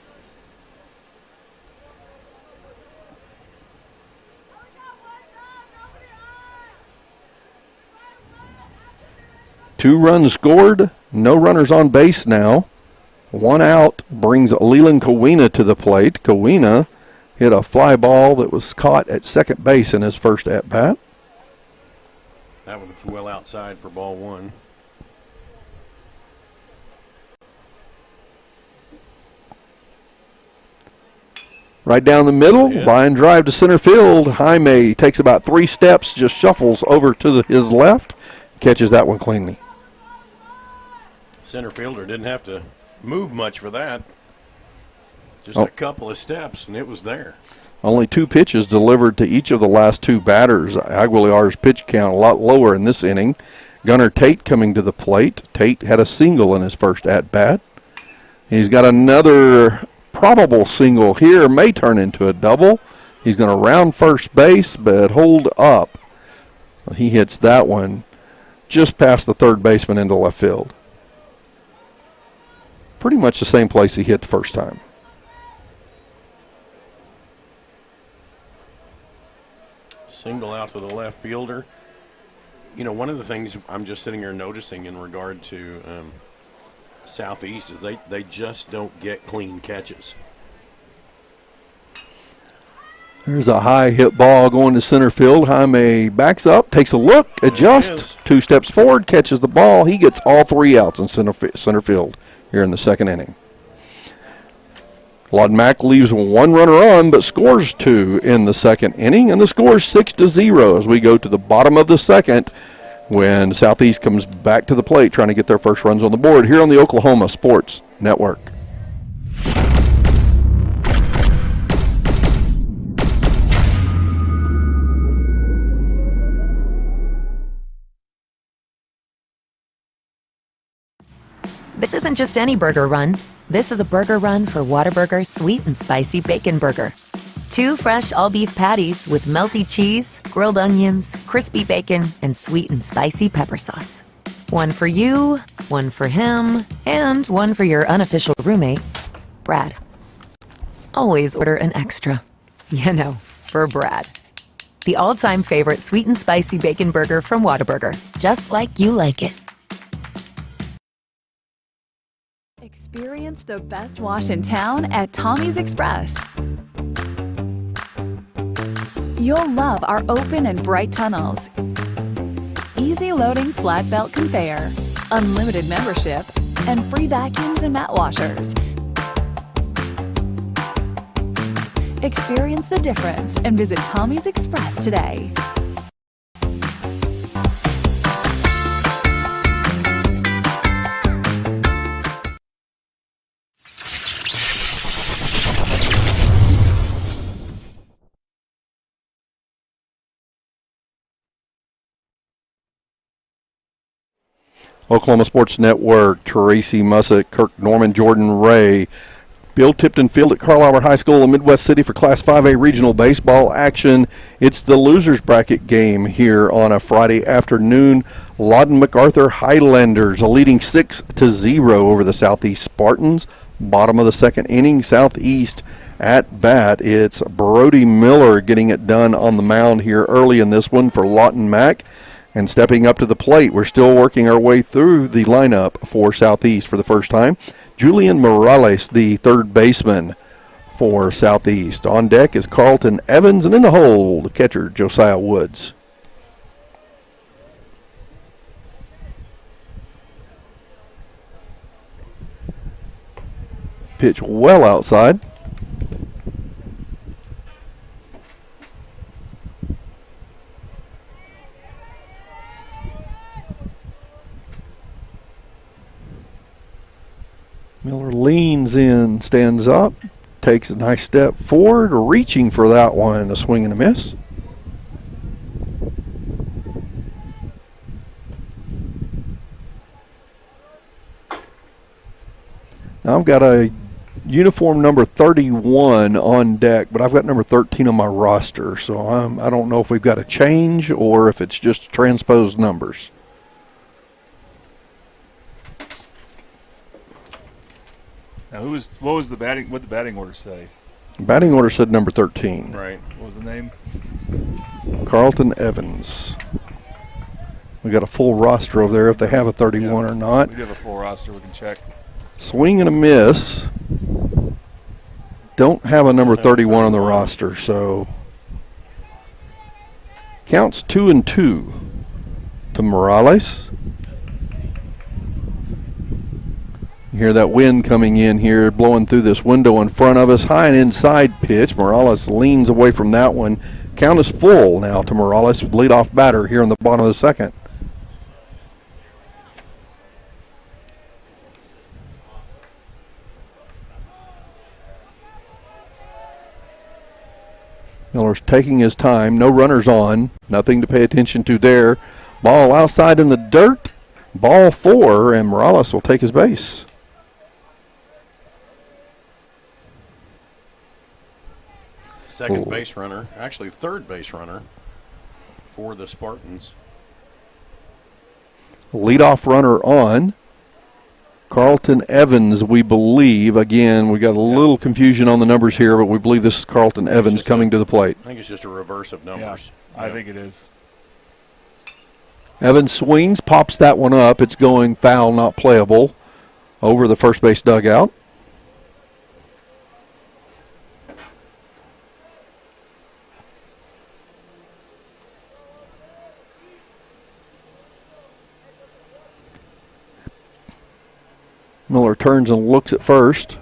Two runs scored. No runners on base now. 1 out brings Leland Kawina to the plate. Kawina hit a fly ball that was caught at second base in his first at-bat. That one was well outside for ball 1. Right down the middle, line drive to center field. Jaime takes about 3 steps, just shuffles over to his left, catches that one cleanly. Center fielder didn't have to move much for that. Just a couple of steps, and it was there. Only 2 pitches delivered to each of the last 2 batters. Aguilar's pitch count a lot lower in this inning. Gunnar Tate coming to the plate. Tate had a single in his first at-bat. He's got another probable single here. May turn into a double. He's going to round first base, but hold up. He hits that one just past the third baseman into left field. Pretty much the same place he hit the first time. Single out to the left fielder. You know, one of the things I'm just sitting here noticing in regard to Southeast is they just don't get clean catches. There's a high hit ball going to center field. Jaime backs up, takes a look, adjusts, 2 steps forward, catches the ball. He gets all 3 outs in center field here in the second inning. Lawton Mack leaves one runner on but scores 2 in the second inning, and the score is 6-0 as we go to the bottom of the second when Southeast comes back to the plate trying to get their first runs on the board here on the Oklahoma Sports Network. This isn't just any burger run. This is a burger run for Whataburger Sweet and Spicy Bacon Burger. 2 fresh all-beef patties with melty cheese, grilled onions, crispy bacon, and sweet and spicy pepper sauce. 1 for you, 1 for him, and 1 for your unofficial roommate, Brad. Always order an extra. You know, for Brad. The all-time favorite sweet and spicy bacon burger from Whataburger. Just like you like it. Experience the best wash in town at Tommy's Express. You'll love our open and bright tunnels, easy loading flat belt conveyor, unlimited membership, and free vacuums and mat washers. Experience the difference and visit Tommy's Express today. Oklahoma Sports Network, Tracy Mussett, Kirk Norman, Jordan Ray. Bill Tipton Field at Carl Albert High School in Midwest City for Class 5A regional baseball action. It's the losers bracket game here on a Friday afternoon. Lawton Macarthur Highlanders leading 6-0 over the Southeast Spartans. Bottom of the second inning, Southeast at bat. It's Brody Miller getting it done on the mound here early in this one for Lawton Mack. And stepping up to the plate, we're still working our way through the lineup for Southeast for the first time. Julian Morales, the third baseman for Southeast. On deck is Carlton Evans, and in the hole, the catcher, Josiah Woods. Pitch well outside. Miller leans in, stands up, takes a nice step forward, reaching for that one, a swing and a miss. Now I've got a uniform number 31 on deck, but I've got number 13 on my roster, so I don't know if we've got a change or if it's just transposed numbers. Now, what was the batting? What did the batting order say? Batting order said number 13. Right. What was the name? Carlton Evans. We got a full roster over there if they have a 31 or not. We do have a full roster. We can check. Swing and a miss. Don't have a number 31 on the roster, so counts 2-2 to Morales. You hear that wind coming in here, blowing through this window in front of us. High and inside pitch. Morales leans away from that one. Count is full now to Morales, leadoff batter here in the bottom of the second. Miller's taking his time. No runners on. Nothing to pay attention to there. Ball outside in the dirt. Ball 4, and Morales will take his base. Second base runner, actually third base runner for the Spartans. Leadoff runner on. Carlton Evans, we believe. Again, we got a little confusion on the numbers here, but we believe this is Carlton Evans coming to the plate. I think it's just a reverse of numbers. Yeah, I think it is. Evans swings, pops that one up. It's going foul, not playable, over the first base dugout. Miller turns and looks at first.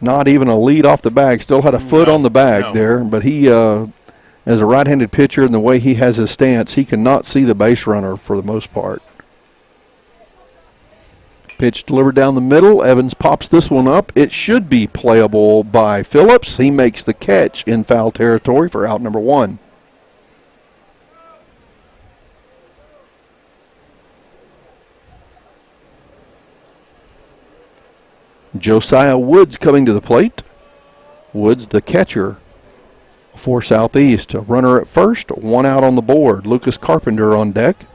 Not even a lead off the bag. Still had a foot on the bag there, but he, as a right-handed pitcher and the way he has his stance, he cannot see the base runner for the most part. Pitch delivered down the middle. Evans pops this one up. It should be playable by Phillips. He makes the catch in foul territory for out number 1. Josiah Woods coming to the plate. Woods, the catcher for Southeast. A runner at first, 1 out on the board. Lucas Carpenter on deck.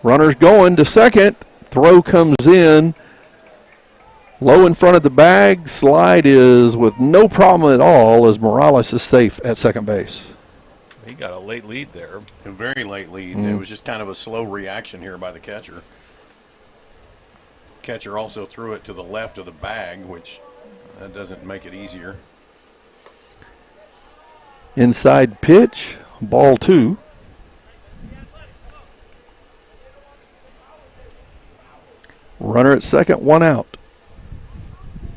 Runner's going to second. Throw comes in. Low in front of the bag. Slide is with no problem at all as Morales is safe at second base. He got a late lead there. A very late lead. It was just kind of a slow reaction here by the catcher. Catcher also threw it to the left of the bag, which that doesn't make it easier. Inside pitch, ball 2. Runner at second, 1 out.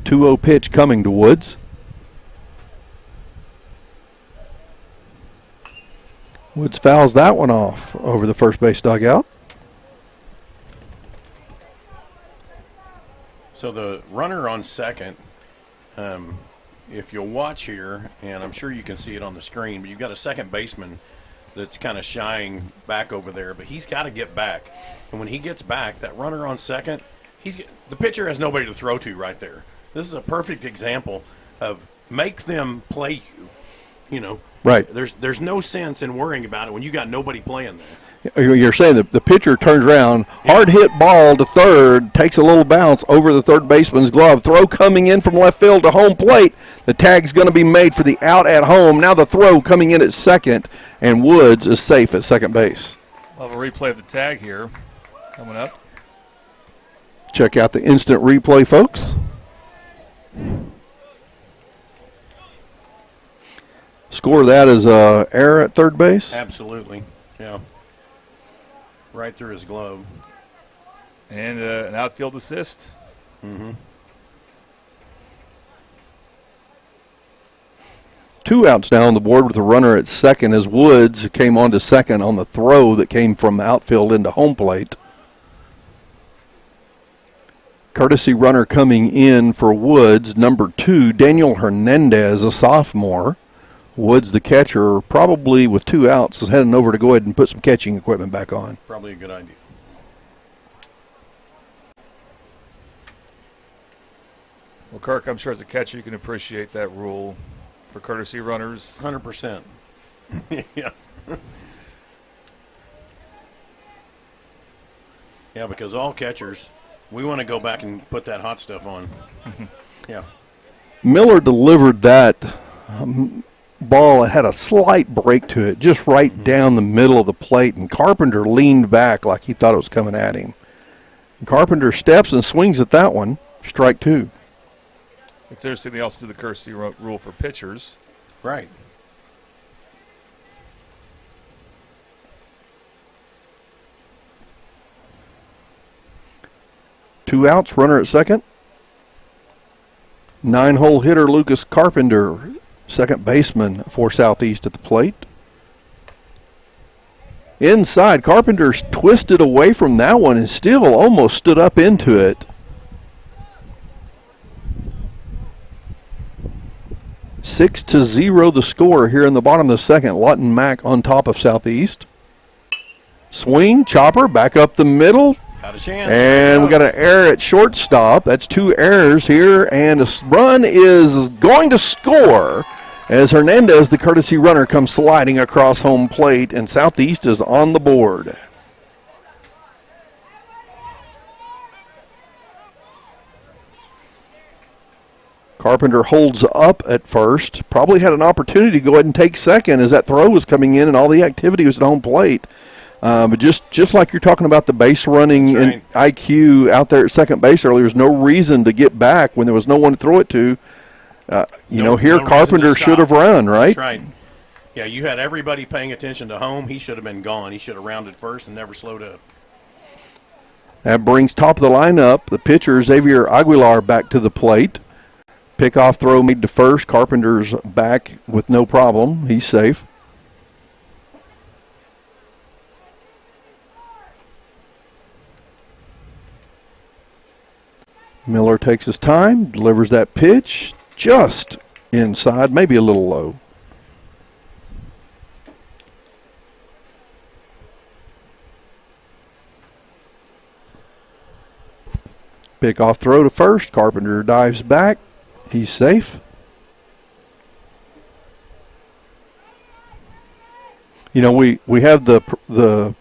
2-0 pitch coming to Woods. Woods fouls that one off over the first base dugout. So the runner on second, if you'll watch here, and I'm sure you can see it on the screen, but you've got a second baseman that's kind of shying back over there, but he's got to get back. And when he gets back, that runner on second, the pitcher has nobody to throw to right there. This is a perfect example of make them play you, you know. Right. There's no sense in worrying about it when you got nobody playing there. You're saying that the pitcher turns around, hard hit ball to third, takes a little bounce over the third baseman's glove. Throw coming in from left field to home plate. The tag's going to be made for the out at home. Now the throw coming in at second, and Woods is safe at second base. We'll have a replay of the tag here coming up. Check out the instant replay, folks. Score of that is error at third base. Absolutely, yeah. Right through his glove. And an outfield assist. Mm-hmm. 2 outs now on the board with a runner at second as Woods came on to second on the throw that came from outfield into home plate. Courtesy runner coming in for Woods, number 2, Daniel Hernandez, a sophomore. Woods, the catcher, probably with 2 outs, is heading over to go ahead and put some catching equipment back on. Probably a good idea. Well, Kirk, I'm sure as a catcher you can appreciate that rule for courtesy runners. 100%. Yeah. Yeah, because all catchers, we want to go back and put that hot stuff on. Yeah. Miller delivered that ball. It had a slight break to it, just right down the middle of the plate, and Carpenter leaned back like he thought it was coming at him. Carpenter steps and swings at that one. Strike 2. It's interesting they also do the courtesy rule for pitchers. Right. Two outs, runner at second. 9-hole hitter Lucas Carpenter, second baseman for Southeast at the plate. Inside, Carpenter's twisted away from that one and still almost stood up into it. 6-0 the score here in the bottom of the second. Lawton Mack on top of Southeast. Swing, chopper, back up the middle. Got a chance. And we got an error at shortstop. That's 2 errors here, and a run is going to score as Hernandez, the courtesy runner, comes sliding across home plate, and Southeast is on the board. Carpenter holds up at first. Probably had an opportunity to go ahead and take second as that throw was coming in and all the activity was at home plate. But just like you're talking about the base running and IQ out there at second base earlier, there's no reason to get back when there was no one to throw it to. Here Carpenter should have run, right? That's right. Yeah, you had everybody paying attention to home. He should have been gone. He should have rounded first and never slowed up. That brings top of the lineup the pitcher Xavier Aguilar back to the plate. Pickoff throw made to first. Carpenter's back with no problem. He's safe. Miller takes his time, delivers that pitch just inside, maybe a little low. Pickoff throw to first. Carpenter dives back. He's safe. You know, we have the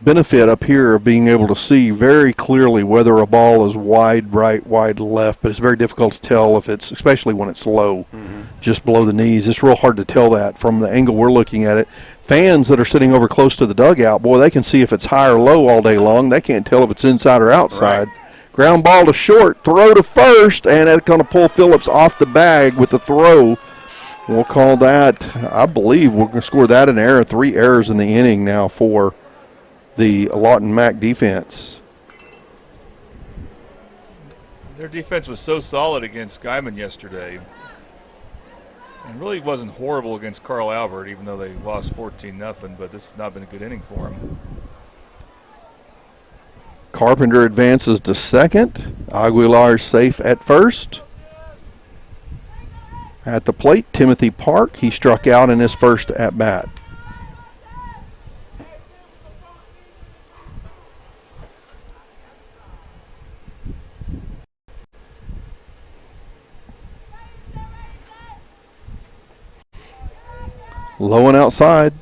benefit up here of being able to see very clearly whether a ball is wide right, wide left, but it's very difficult to tell if it's, especially when it's low, just below the knees. It's real hard to tell that from the angle we're looking at it. Fans that are sitting over close to the dugout, boy, they can see if it's high or low all day long. They can't tell if it's inside or outside. Right. Ground ball to short, throw to first, and it's going to pull Phillips off the bag with the throw. We'll call that, I believe we're going to score that an error. 3 errors in the inning now for the Lawton Mac defense. Their defense was so solid against Guyman yesterday. And really wasn't horrible against Carl Albert, even though they lost 14-0, but this has not been a good inning for them. Carpenter advances to second. Aguilar safe at first. At the plate, Timothy Park. He struck out in his first at-bat. Low and outside.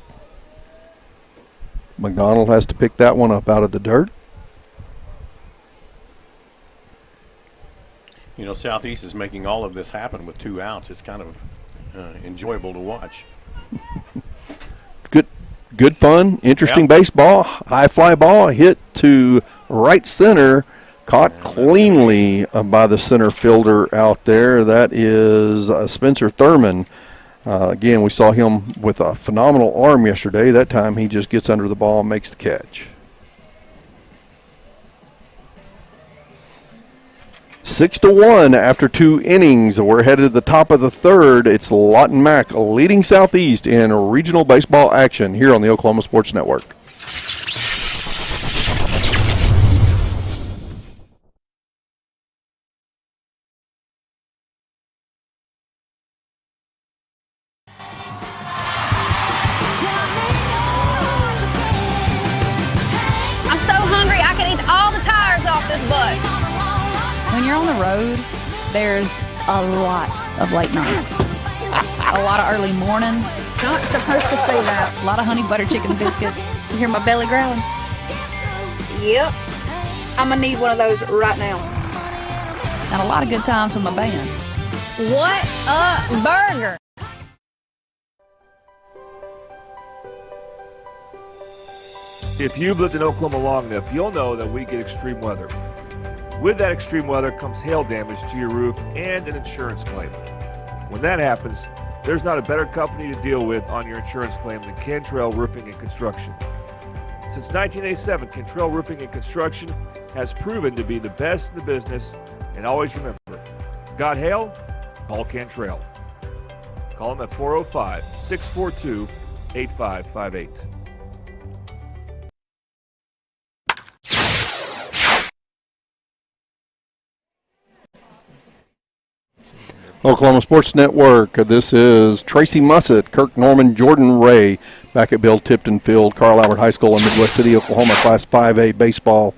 McDonald has to pick that one up out of the dirt. You know, Southeast is making all of this happen with 2 outs. It's kind of enjoyable to watch. Good fun, interesting baseball. High fly ball hit to right center, caught cleanly by the center fielder out there. That is Spencer Thurman. Again, we saw him with a phenomenal arm yesterday. That time he just gets under the ball and makes the catch. 6-1 after 2 innings. We're headed to the top of the third. It's Lawton Mac leading Southeast in regional baseball action here on the Oklahoma Sports Network. I'm so hungry I could eat all the tires off this bus. When you're on the road, there's a lot of late nights. A lot of early mornings. Not supposed to say that. A lot of honey butter chicken biscuits. You hear my belly growling? Yep. I'm going to need one of those right now. And a lot of good times with my band. What a burger! If you've lived in Oklahoma long enough, you'll know that we get extreme weather. With that extreme weather comes hail damage to your roof and an insurance claim. When that happens, there's not a better company to deal with on your insurance claim than Cantrell Roofing and Construction. Since 1987, Cantrell Roofing and Construction has proven to be the best in the business, and always remember, got hail? Call Cantrell. Call them at 405-642-8558. Oklahoma Sports Network. This is Tracy Mussett, Kirk Norman, Jordan Ray back at Bill Tipton Field, Carl Albert High School in Midwest City, Oklahoma, Class 5A baseball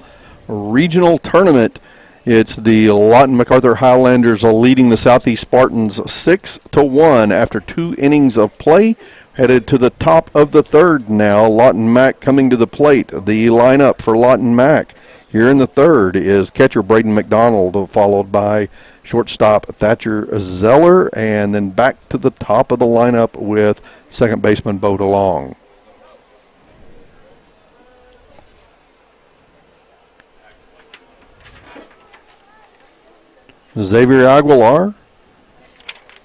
regional tournament. It's the Lawton MacArthur Highlanders leading the Southeast Spartans 6-1 after 2 innings of play. Headed to the top of the third now. Lawton Mac coming to the plate. The lineup for Lawton Mac here in the third is catcher Braden McDonald, followed by shortstop Thatcher Zeller, and then back to the top of the lineup with second baseman Bo DeLong. Xavier Aguilar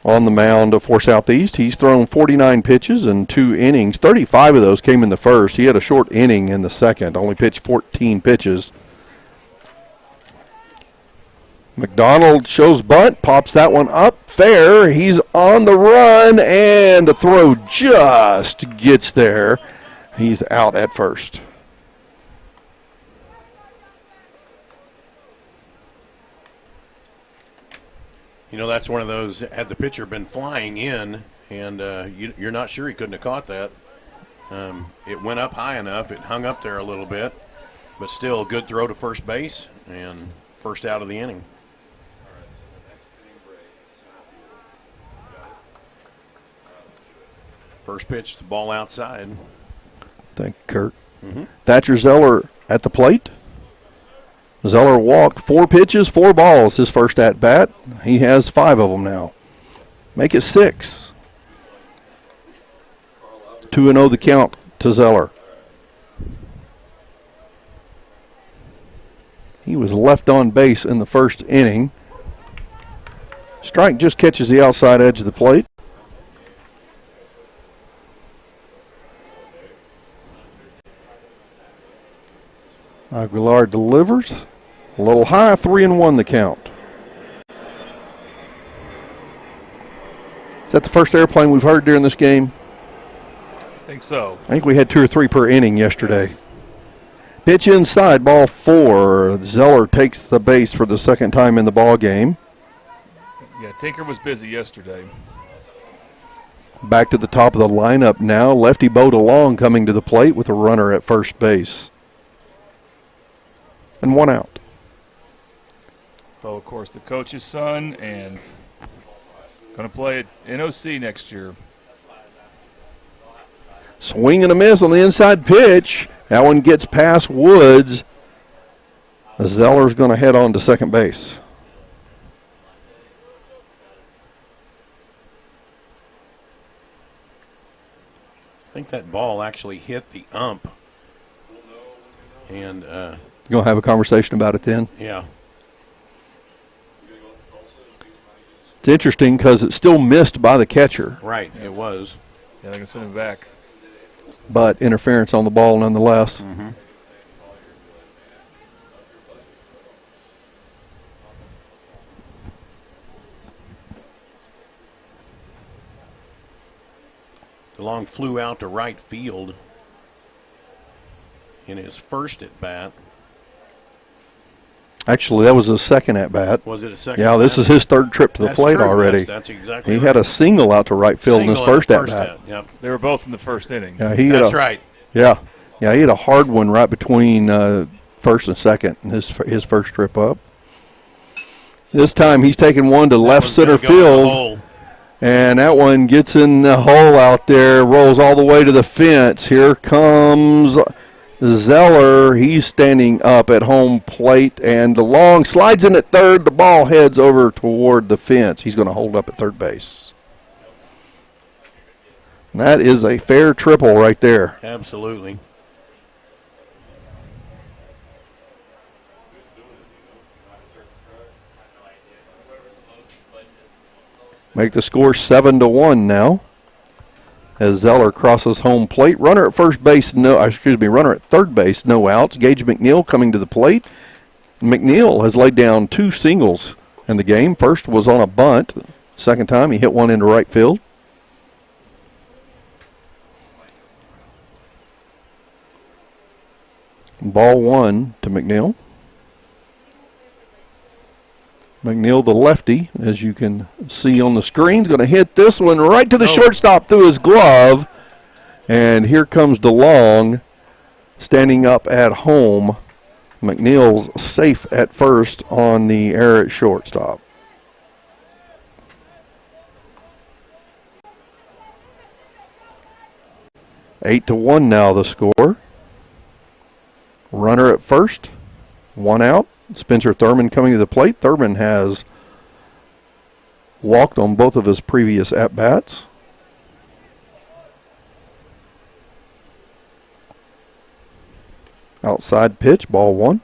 on the mound for Southeast. He's thrown 49 pitches in 2 innings. 35 of those came in the first. He had a short inning in the second, only pitched 14 pitches. McDonald shows bunt, pops that one up fair. He's on the run, and the throw just gets there. He's out at first. You know, that's one of those, had the pitcher been flying in, and you're not sure he couldn't have caught that. It went up high enough. It hung up there a little bit, but still a good throw to first base and first out of the inning. First pitch, the ball outside. Thank you, Kurt. Thatcher Zeller at the plate. Zeller walked 4 pitches, 4 balls his first at-bat. He has 5 of them now. Make it 6. 2-0 the count to Zeller. He was left on base in the first inning. Strike just catches the outside edge of the plate. Aguilar delivers. A little high, 3-1 the count. Is that the first airplane we've heard during this game? I think so. I think we had 2 or 3 per inning yesterday. Yes. Pitch inside, ball 4. Zeller takes the base for the second time in the ball game. Yeah, Tinker was busy yesterday. Back to the top of the lineup now. Lefty Bo DeLong coming to the plate with a runner at first base. And 1 out. Bo, of course, the coach's son, and going to play at NOC next year. Swing and a miss on the inside pitch. That one gets past Woods. Zeller's going to head on to second base. I think that ball actually hit the ump. And you going to have a conversation about it then? Yeah. It's interesting because it's still missed by the catcher. Right, it was. Yeah, they can send him back. But interference on the ball nonetheless. Mm-hmm. DeLong flew out to right field in his first at bat. Actually, that was his second at bat. Was it a second? Yeah, this is his third trip to the plate already. That's exactly he right. had a single out to right field in his first at bat. Yep. They were both in the first inning. Yeah, that's right. Yeah, he had a hard one right between first and second in his first trip up. This time he's taking one to left center field, and that one gets in the hole out there, rolls all the way to the fence. Here comes Zeller. He's standing up at home plate, and DeLong slides in at third. The ball heads over toward the fence. He's going to hold up at third base. And that is a fair triple right there. Absolutely. Make the score 7-1 now. As Zeller crosses home plate. Runner at first base, runner at third base, no outs. Gage McNeil coming to the plate. McNeil has laid down 2 singles in the game. First was on a bunt. Second time he hit one into right field. Ball 1 to McNeil. McNeil, the lefty, as you can see on the screen, is going to hit this one right to the shortstop through his glove. And here comes DeLong standing up at home. McNeil's safe at first on the error at shortstop. Eight to 1 now the score. Runner at first, 1 out. Spencer Thurman coming to the plate. Thurman has walked on both of his previous at-bats. Outside pitch, ball 1.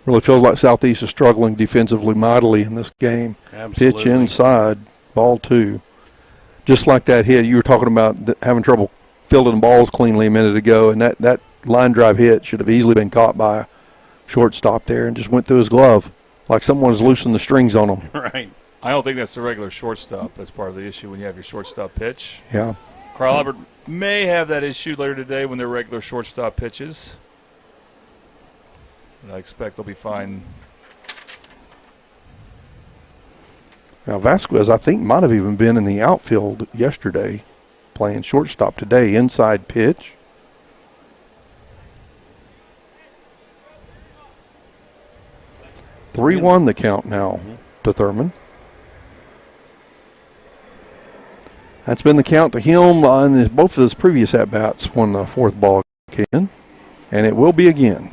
Really feels like Southeast is struggling defensively mightily in this game. Absolutely. Pitch inside, ball 2. just like that hit. You were talking about having trouble fielding balls cleanly a minute ago, and that line drive hit should have easily been caught by a shortstop there and just went through his glove like someone was loosening the strings on him. Right. I don't think that's the regular shortstop. That's part of the issue when you have your shortstop pitch. Yeah. Carl Albert may have that issue later today when they're regular shortstop pitches. And I expect they'll be fine. Now, Vasquez, I think, might have even been in the outfield yesterday, playing shortstop today. Inside pitch. Three-1 the count now to Thurman. That's been the count to him on both of his previous at-bats when the fourth ball came in, and it will be again.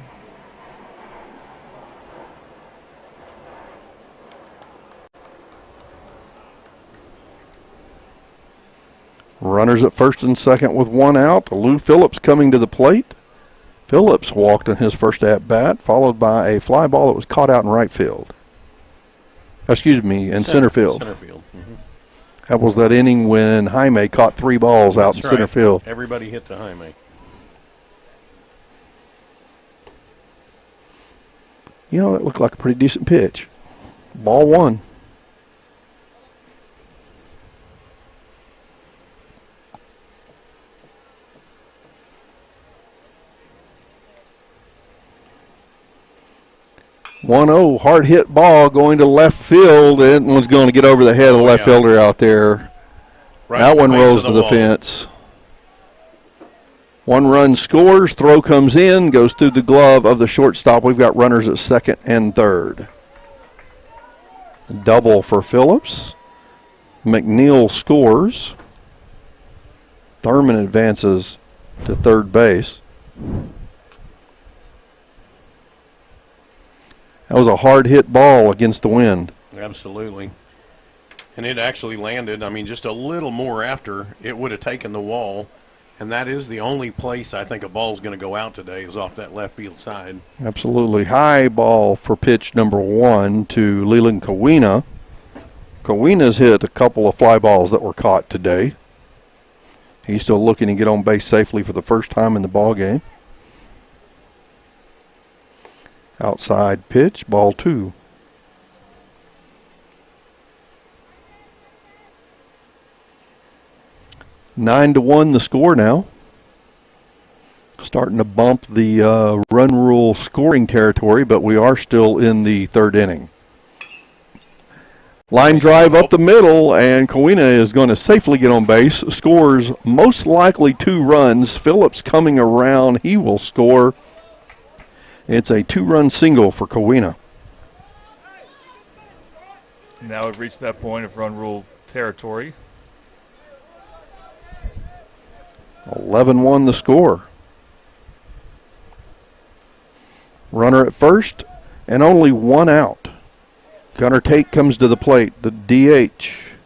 Runners at first and second with one out. Lou Phillips coming to the plate. Phillips walked in his first at-bat, followed by a fly ball that was caught out in right field. Excuse me, in center field. Center field. Mm-hmm. That was that inning when Jaime caught three balls out in center field. Everybody hit to Jaime. You know, that looked like a pretty decent pitch. Ball one. One-0, hard hit ball going to left field. That one's going to get over the head of the left fielder out there. Right, that one rolls to the wall. fence. One run scores, throw comes in, goes through the glove of the shortstop. We've got runners at second and third. Double for Phillips. McNeil scores. Thurman advances to third base. That was a hard hit ball against the wind. Absolutely. And it actually landed, I mean, just a little more after it would have taken the wall. And that is the only place I think a ball's going to go out today is off that left field side. Absolutely. High ball for pitch number one to Leland Kawina. Kawina's hit a couple of fly balls that were caught today. He's still looking to get on base safely for the first time in the ball game. Outside pitch, ball two. 9-1 the score now. Starting to bump the run rule scoring territory, but we are still in the third inning. Line drive up the middle, and Kawina is going to safely get on base. Scores most likely 2 runs. Phillips coming around. He will score. It's a 2-run single for Kawina. Now we've reached that point of run rule territory. 11-1 the score. Runner at first and only one out. Gunnar Tate comes to the plate, the DH.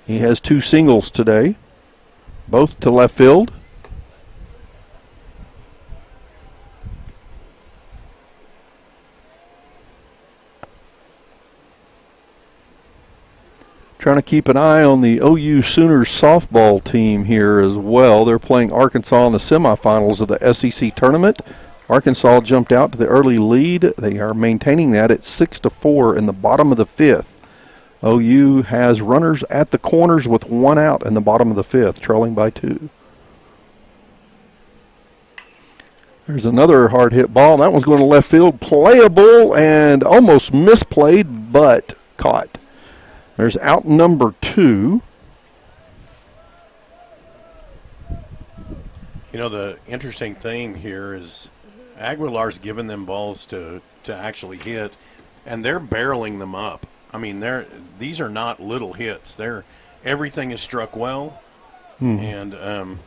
He has 2 singles today, both to left field. Trying to keep an eye on the OU Sooners softball team here as well. They're playing Arkansas in the semifinals of the SEC tournament. Arkansas jumped out to the early lead. They are maintaining that at 6-4 in the bottom of the 5th. OU has runners at the corners with 1 out in the bottom of the 5th, trailing by 2. There's another hard hit ball. That one's going to left field. Playable and almost misplayed, but caught. There's out number 2. You know, the interesting thing here is Aguilar's given them balls to actually hit, and they're barreling them up. I mean, these are not little hits. Everything is struck well, and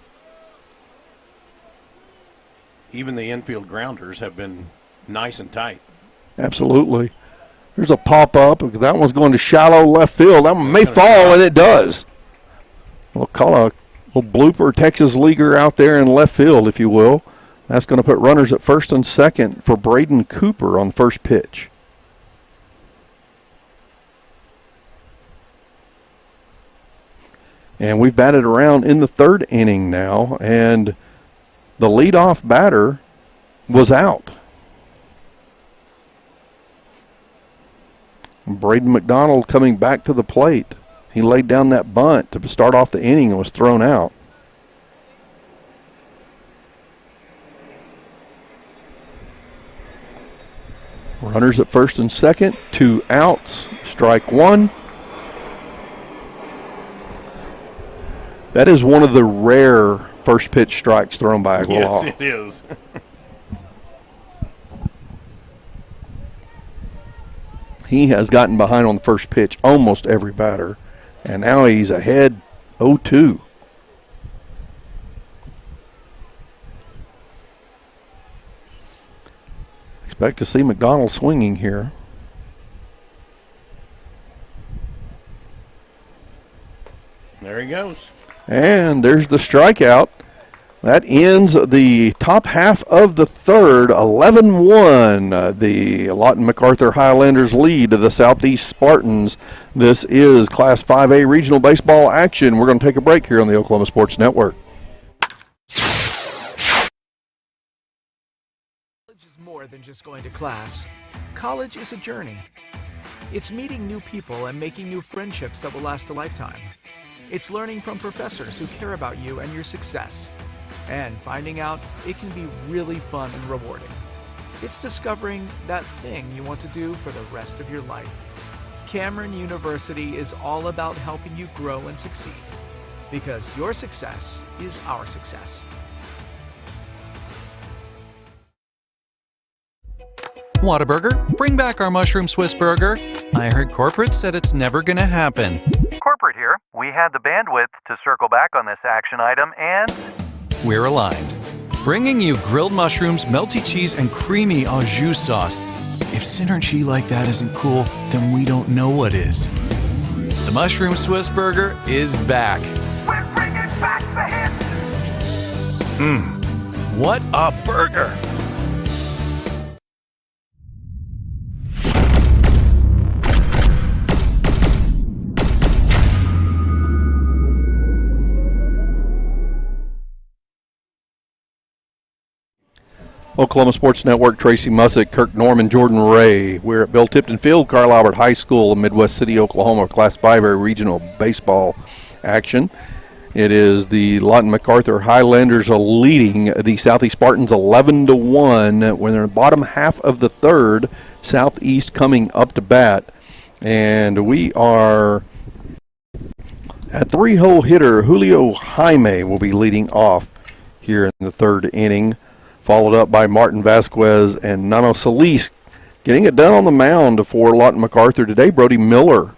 even the infield grounders have been nice and tight. Absolutely. There's a pop-up. That one's going to shallow left field. That one may fall, and it does. We'll call a little blooper Texas leaguer out there in left field, if you will. That's going to put runners at first and second for Braden Cooper on first pitch. And we've batted around in the third inning now, and the leadoff batter was out. Braden McDonald coming back to the plate. He laid down that bunt to start off the inning and was thrown out. Runners at first and second, 2 outs, strike 1. That is one of the rare first pitch strikes thrown by Aguilar. Yes, it is. He has gotten behind on the first pitch almost every batter, and now he's ahead 0-2. Expect to see McDonald swinging here. There he goes. And there's the strikeout. That ends the top half of the third, 11-1. The Lawton Macarthur Highlanders lead to the Southeast Spartans. This is Class 5A regional baseball action. We're going to take a break here on the Oklahoma Sports Network. College is more than just going to class. College is a journey. It's meeting new people and making new friendships that will last a lifetime. It's learning from professors who care about you and your success. And finding out it can be really fun and rewarding. It's discovering that thing you want to do for the rest of your life. Cameron University is all about helping you grow and succeed. Because your success is our success. Whataburger, bring back our mushroom Swiss burger. I heard corporate said it's never gonna happen. Corporate here. We had the bandwidth to circle back on this action item, and We're aligned. Bringing you grilled mushrooms, melty cheese, and creamy au jus sauce. If synergy like that isn't cool, then we don't know what is. The mushroom Swiss burger is back. We're bringing back the hits. What a burger! Oklahoma Sports Network, Tracy Mussick, Kirk Norman, Jordan Ray. We're at Bill Tipton Field, Carl Albert High School in Midwest City, Oklahoma, Class 5A regional baseball action. It is the Lawton Macarthur Highlanders leading the Southeast Spartans 11-1 when they're in the bottom half of the third. Southeast coming up to bat. And we are at 3-hole hitter Julio Jaime will be leading off here in the third inning, followed up by Martin Vasquez and Nano Solis. Getting it done on the mound for Lawton Macarthur today, Brody Miller.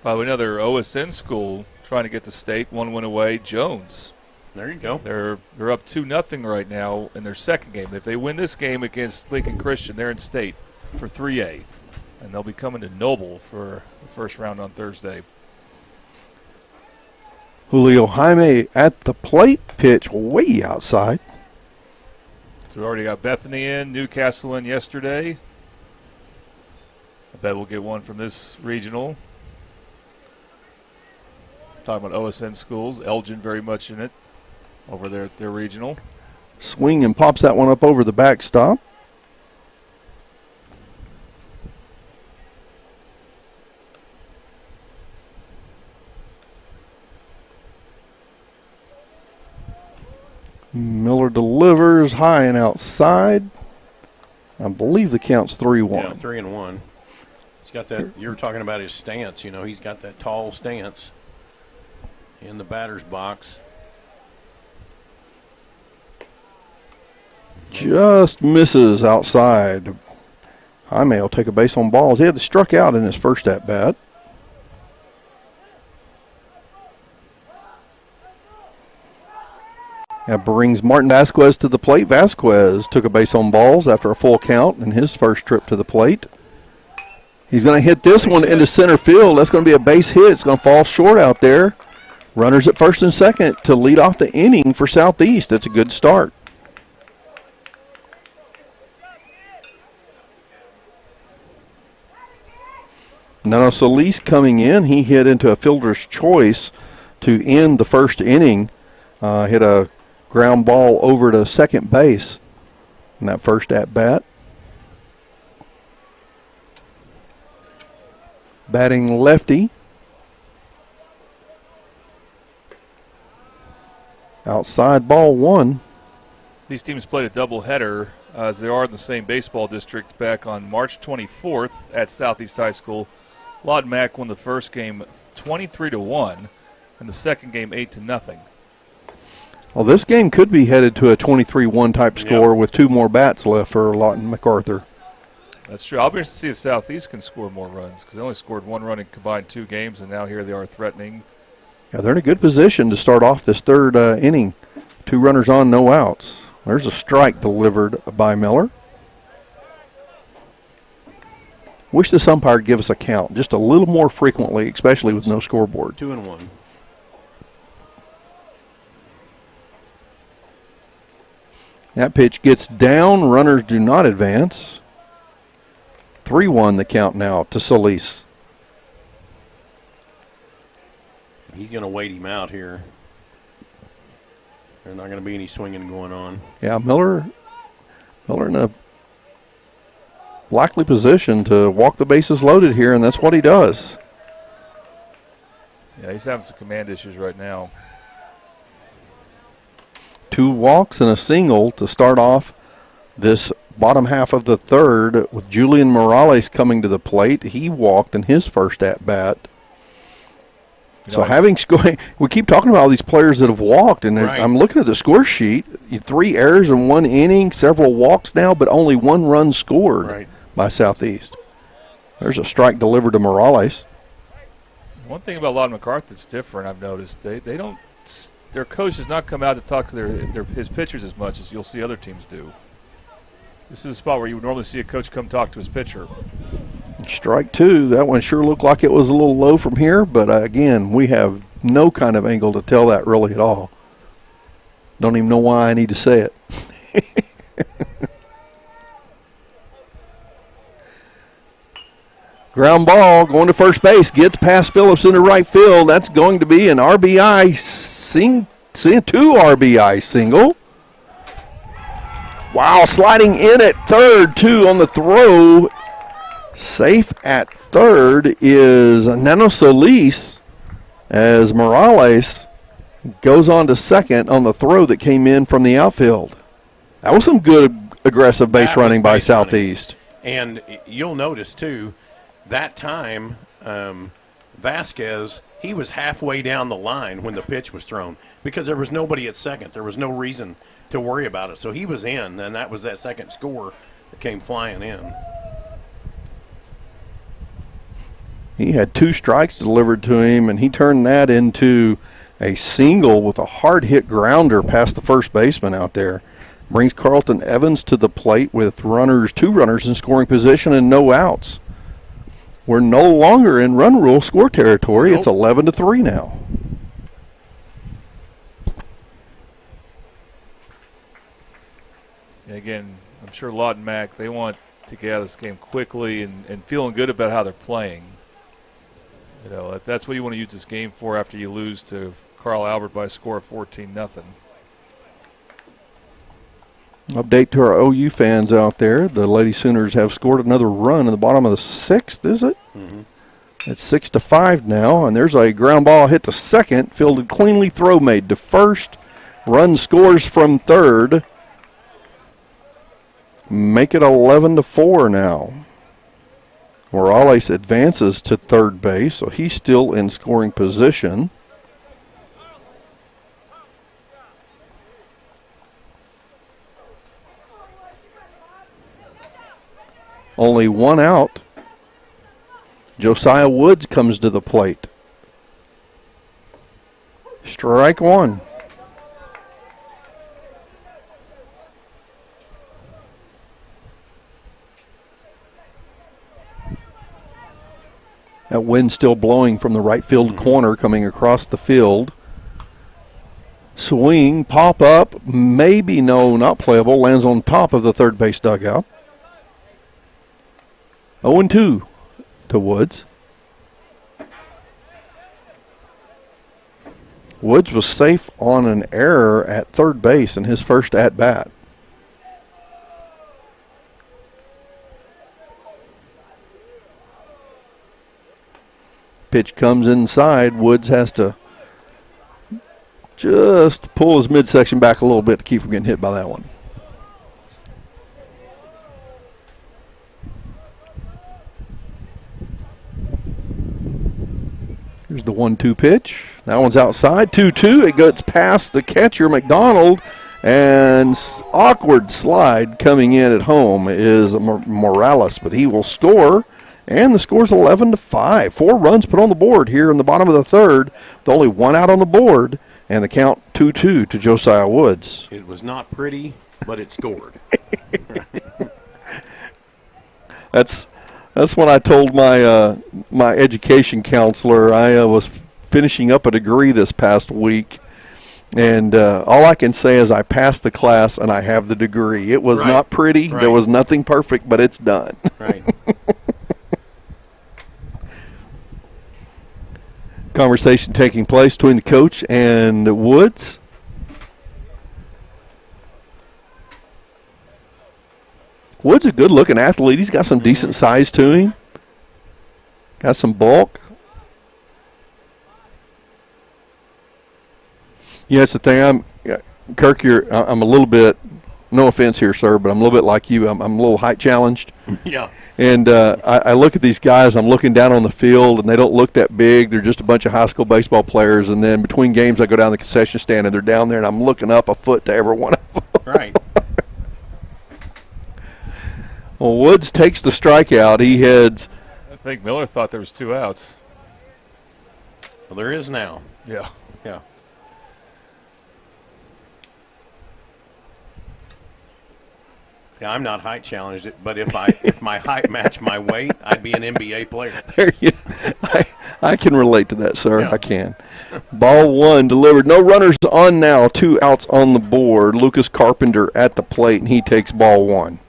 Probably another OSN school trying to get the state, 1 win away, Jones. There you go. They're up 2-0 right now in their second game. If they win this game against Lincoln Christian, they're in state for 3A. And they'll be coming to Noble for the first round on Thursday. Julio Jaime at the plate, pitch way outside. So we already got Bethany in, Newcastle in yesterday. I bet we'll get one from this regional. Talking about OSN schools, Elgin very much in it over there at their regional. Swing and pops that one up over the backstop. Miller delivers high and outside. I believe the count's 3-1. Yeah, 3-1. He's got that. You were talking about his stance. You know, he's got that tall stance in the batter's box. Just misses outside. Jaime will take a base on balls. He had struck out in his first at bat. That brings Martin Vasquez to the plate. Vasquez took a base on balls after a full count in his first trip to the plate. He's going to hit this one into center field. That's going to be a base hit. It's going to fall short out there. Runners at first and second to lead off the inning for Southeast. That's a good start. Nano Solis coming in. He hit into a fielder's choice to end the first inning. Hit a ground ball over to second base in that first at-bat. Batting lefty. Outside ball one. These teams played a doubleheader as they are in the same baseball district back on March 24th at Southeast High School. Lawton Mac won the first game 23-1 and the second game 8-0. Well, this game could be headed to a 23-1 type score with two more bats left for Lawton Macarthur. That's true. I'll be interested to see if Southeast can score more runs because they only scored one run in combined 2 games, and now here they are threatening. Yeah, they're in a good position to start off this third inning. 2 runners on, no outs. There's a strike delivered by Miller. Wish this umpire would give us a count just a little more frequently, especially with no scoreboard. 2-1. That pitch gets down. Runners do not advance. 3-1 the count now to Solis. He's going to wait him out here. There's not going to be any swinging going on. Yeah, Miller in a likely position to walk the bases loaded here, and that's what he does. Yeah, he's having some command issues right now. 2 walks and a single to start off this bottom half of the third with Julian Morales coming to the plate. He walked in his first at-bat. So having scored, we keep talking about all these players that have walked, and I'm looking at the score sheet. 3 errors in 1 inning, several walks now, but only 1 run scored by Southeast. There's a strike delivered to Morales. One thing about Lawton Macarthur that's different, I've noticed, they don't. Their coach does not come out to talk to his pitchers as much as you'll see other teams do. This is a spot where you would normally see a coach come talk to his pitcher. Strike 2. That one sure looked like it was a little low from here, but again, we have no kind of angle to tell that really at all. Don't even know why I need to say it. Ground ball going to first base, gets past Phillips into right field. That's going to be an RBI 2 RBI single. Wow, sliding in at third, too, on the throw. Safe at third is Nano Solis as Morales goes on to second on the throw that came in from the outfield. That was some good aggressive base running by Southeast. And you'll notice, too, that time Vasquez, he was halfway down the line when the pitch was thrown because there was nobody at second. There was no reason to worry about it. So he was in, and that was that second score that came flying in. He had 2 strikes delivered to him, and he turned that into a single with a hard-hit grounder past the first baseman out there. Brings Carlton Evans to the plate with 2 runners in scoring position and no outs. We're no longer in run rule score territory. It's 11-3 now. Again, I'm sure Lawton Mac, they want to get out of this game quickly and feeling good about how they're playing. You know, that's what you want to use this game for after you lose to Carl Albert by a score of 14-0. Update to our OU fans out there. The Lady Sooners have scored another run in the bottom of the 6th, is it? Mm-hmm. It's 6-5 now, and there's a ground ball hit to second, fielded cleanly, throw made to first. Run scores from third. Make it 11-4 now. Morales advances to third base, so he's still in scoring position. Only 1 out. Josiah Woods comes to the plate. Strike 1. That wind still blowing from the right field corner coming across the field. Swing, pop up, maybe no, not playable. Lands on top of the third base dugout. 0-2 to Woods. Woods was safe on an error at third base in his first at-bat. Pitch comes inside. Woods has to just pull his midsection back a little bit to keep from getting hit by that one. Here's the 1-2 pitch. That one's outside. 2-2. It goes past the catcher, McDonald, and awkward slide coming in at home is Morales, but he will score, and the score's 11-5. 4 runs put on the board here in the bottom of the third, with only 1 out on the board, and the count 2-2 to Josiah Woods. It was not pretty, but it scored. That's when I told my my education counselor I was finishing up a degree this past week, and all I can say is I passed the class and I have the degree. It was not pretty. Right. There was nothing perfect, but it's done. Right. Conversation taking place between the coach and Woods. Wood's a good-looking athlete. He's got some decent size to him. Got some bulk. Yeah, that's the thing. Kirk, I'm a little bit, no offense here, sir, but I'm a little bit like you. I'm a little height challenged. Yeah. And I look at these guys, I'm looking down on the field, and they don't look that big. They're just a bunch of high school baseball players. And then between games, I go down the concession stand, and they're down there, and I'm looking up a foot to every one of them. Right. Well, Woods takes the strikeout. He heads. I think Miller thought there was 2 outs. Well, there is now. Yeah. Yeah. Yeah, I'm not height challenged, but if my height matched my weight, I'd be an NBA player. There you, I can relate to that, sir. Yeah. I can. Ball 1 delivered. No runners on now. 2 outs on the board. Lucas Carpenter at the plate, and he takes ball 1.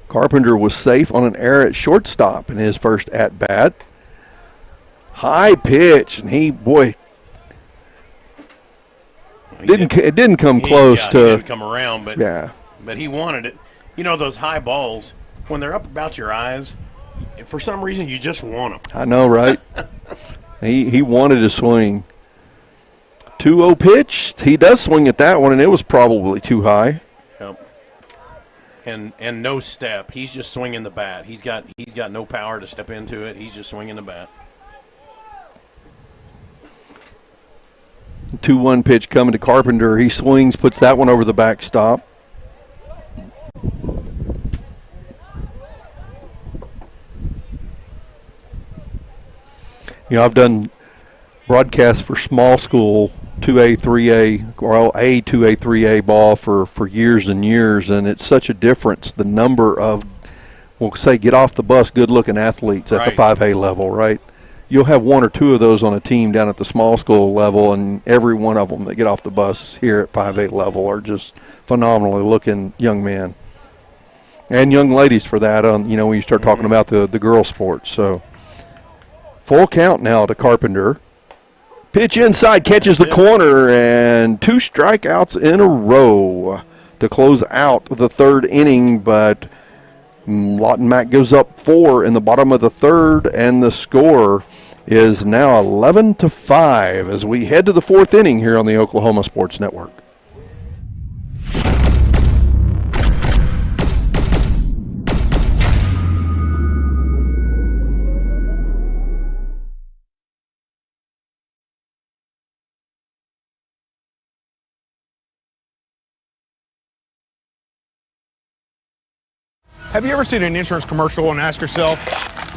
Carpenter was safe on an error at shortstop in his first at-bat. High pitch, and it didn't come close to. He didn't come around, but yeah. But he wanted it. You know, those high balls, when they're up about your eyes, for some reason you just want them. I know, right? He wanted to swing. 2-0 pitch. He does swing at that one, and it was probably too high. Yep. And no step. He's just swinging the bat. He's got no power to step into it. He's just swinging the bat. 2-1 pitch coming to Carpenter. He swings, puts that one over the backstop. You know, I've done broadcasts for small school 2A, 3A, or A, 2A, 3A ball for years and years, and it's such a difference, the number of, we'll say, get off the bus, good-looking athletes at the 5A level, right? You'll have 1 or 2 of those on a team down at the small school level, and every one of them that get off the bus here at 5A level are just phenomenally looking young men. And young ladies for that, you know, when you start talking about the girl sports. So full count now to Carpenter. Pitch inside, catches the corner, and 2 strikeouts in a row to close out the third inning, but Lawton Mack goes up 4 in the bottom of the third, and the score is now 11-5 as we head to the 4th inning here on the Oklahoma Sports Network. Have you ever seen an insurance commercial and ask yourself,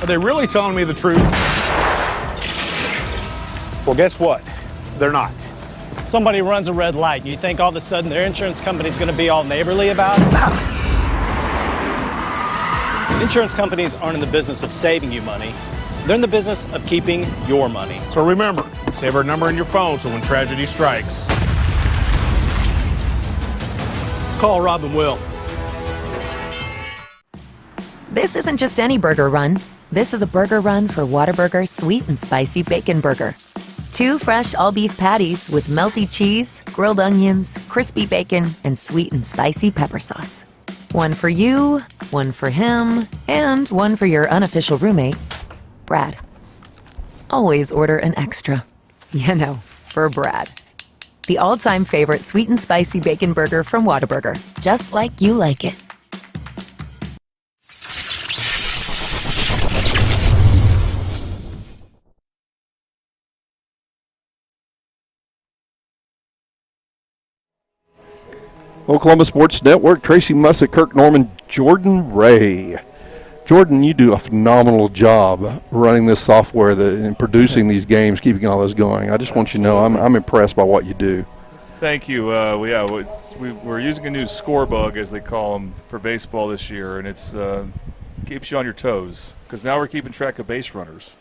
are they really telling me the truth? Well, guess what? They're not. Somebody runs a red light, and you think all of a sudden their insurance company's going to be all neighborly about it? Insurance companies aren't in the business of saving you money. They're in the business of keeping your money. So remember, save our number in your phone so when tragedy strikes, call Rob and Will. This isn't just any burger run. This is a burger run for Whataburger Sweet and Spicy Bacon Burger. 2 fresh all-beef patties with melty cheese, grilled onions, crispy bacon, and sweet and spicy pepper sauce. 1 for you, 1 for him, and 1 for your unofficial roommate, Brad. Always order an extra. You know, for Brad. The all-time favorite sweet and spicy bacon burger from Whataburger. Just like you like it. Oklahoma Sports Network, Tracy Mussett, Kirk Norman, Jordan Ray. Jordan, you do a phenomenal job running this software and producing these games, keeping all this going. I just want you to know I'm impressed by what you do. Thank you. We're using a new score bug, as they call them, for baseball this year, and it's keeps you on your toes because now we're keeping track of base runners.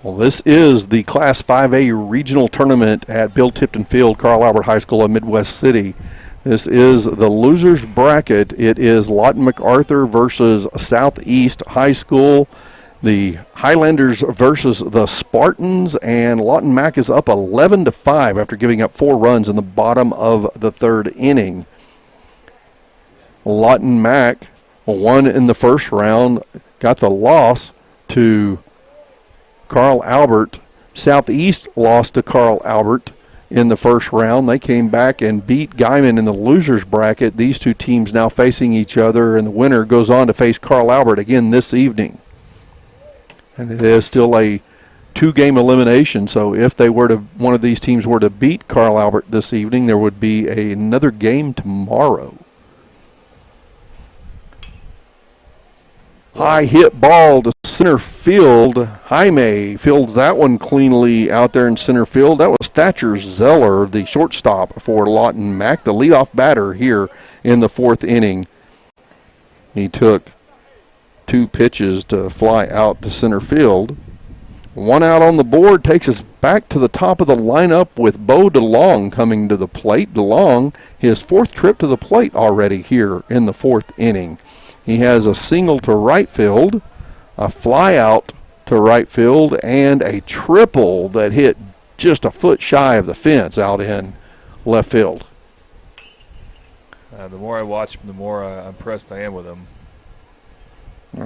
Well, this is the Class 5A regional tournament at Bill Tipton Field, Carl Albert High School in Midwest City. This is the losers bracket. It is Lawton Macarthur versus Southeast High School. The Highlanders versus the Spartans, and Lawton Mac is up 11-5 after giving up 4 runs in the bottom of the 3rd inning. Lawton Mac won in the first round, got the loss to Carl Albert. Southeast lost to Carl Albert in the first round. They came back and beat Guyman in the losers bracket. These two teams now facing each other, and the winner goes on to face Carl Albert again this evening. And it is still a 2-game elimination, so if one of these teams were to beat Carl Albert this evening, there would be another game tomorrow. High hit ball to center field. Jaime fields that one cleanly out there in center field. That was Thatcher Zeller, the shortstop for Lawton Mac, the leadoff batter here in the 4th inning. He took 2 pitches to fly out to center field. 1 out on the board takes us back to the top of the lineup with Bo DeLong coming to the plate. DeLong, his 4th trip to the plate already here in the 4th inning. He has a single to right field, a fly out to right field, and a triple that hit just a foot shy of the fence out in left field. The more I watch him, the more impressed I am with him.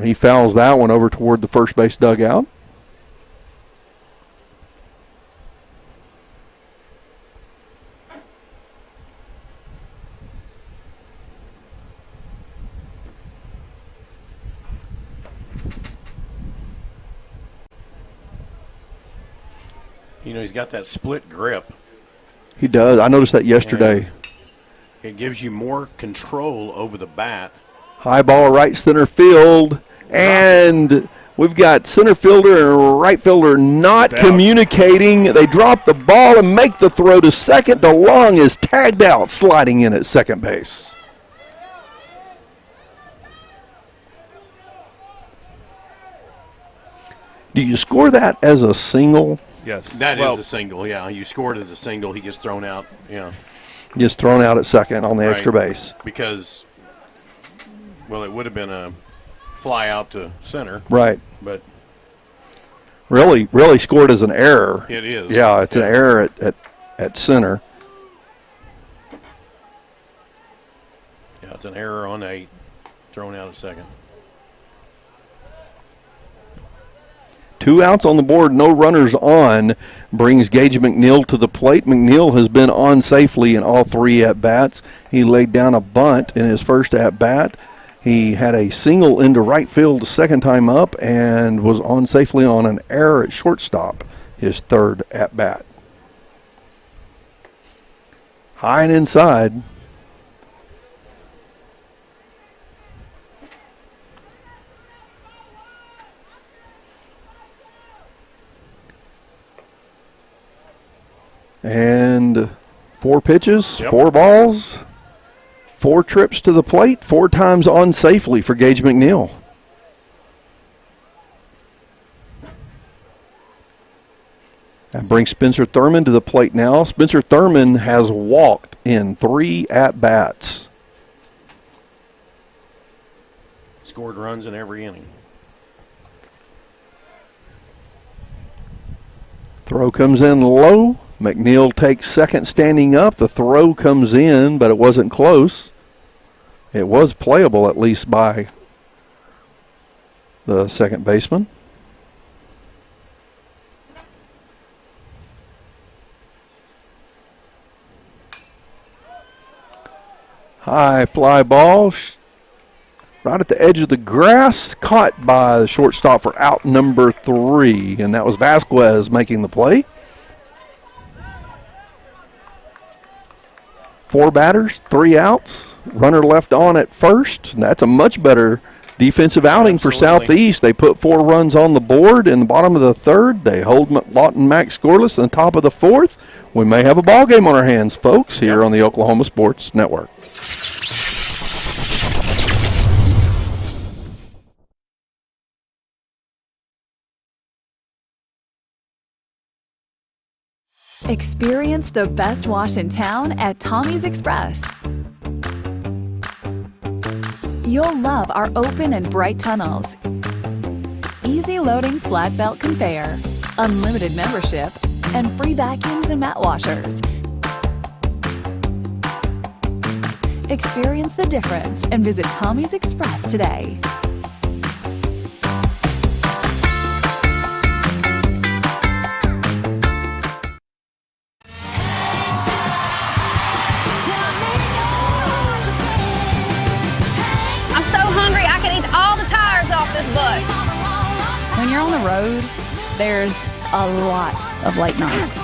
He fouls that one over toward the first base dugout. You know, he's got that split grip. He does. I noticed that yesterday. It gives you more control over the bat. High ball right center field, and we've got center fielder and right fielder not communicating. They drop the ball and make the throw to second. DeLong is tagged out, sliding in at second base. Do you score that as a single? Yes. That is a single, yeah. You scored as a single. He gets thrown out, yeah. Gets thrown out at second on the extra base. Because, well, it would have been a fly out to center. Right. But really scored as an error. It is. Yeah, it's an error at center. Yeah, it's an error on 8, thrown out at second. 2 outs on the board, no runners on, brings Gage McNeil to the plate. McNeil has been on safely in all 3 at-bats. He laid down a bunt in his first at-bat. He had a single into right field the second time up and was on safely on an error at shortstop his 3rd at-bat. High and inside. And 4 pitches, 4 balls, 4 trips to the plate, 4 times on safely for Gage McNeil. That brings Spencer Thurman to the plate now. Spencer Thurman has walked in 3 at-bats. Scored runs in every inning. Throw comes in low. McNeil takes second standing up. The throw comes in, but it wasn't close. It was playable, at least by the second baseman. High fly ball, right at the edge of the grass, caught by the shortstop for out number 3, and that was Vasquez making the play. 4 batters, 3 outs, runner left on at first, and that's a much better defensive outing for Southeast. They put 4 runs on the board in the bottom of the 3rd. They hold Lawton Mack scoreless in the top of the 4th. We may have a ball game on our hands, folks, here on the Oklahoma Sports Network. Experience the best wash in town at Tommy's Express. You'll love our open and bright tunnels, easy loading flat belt conveyor, unlimited membership, and free vacuums and mat washers. Experience the difference and visit Tommy's Express today. When you're on the road, there's a lot of late nights.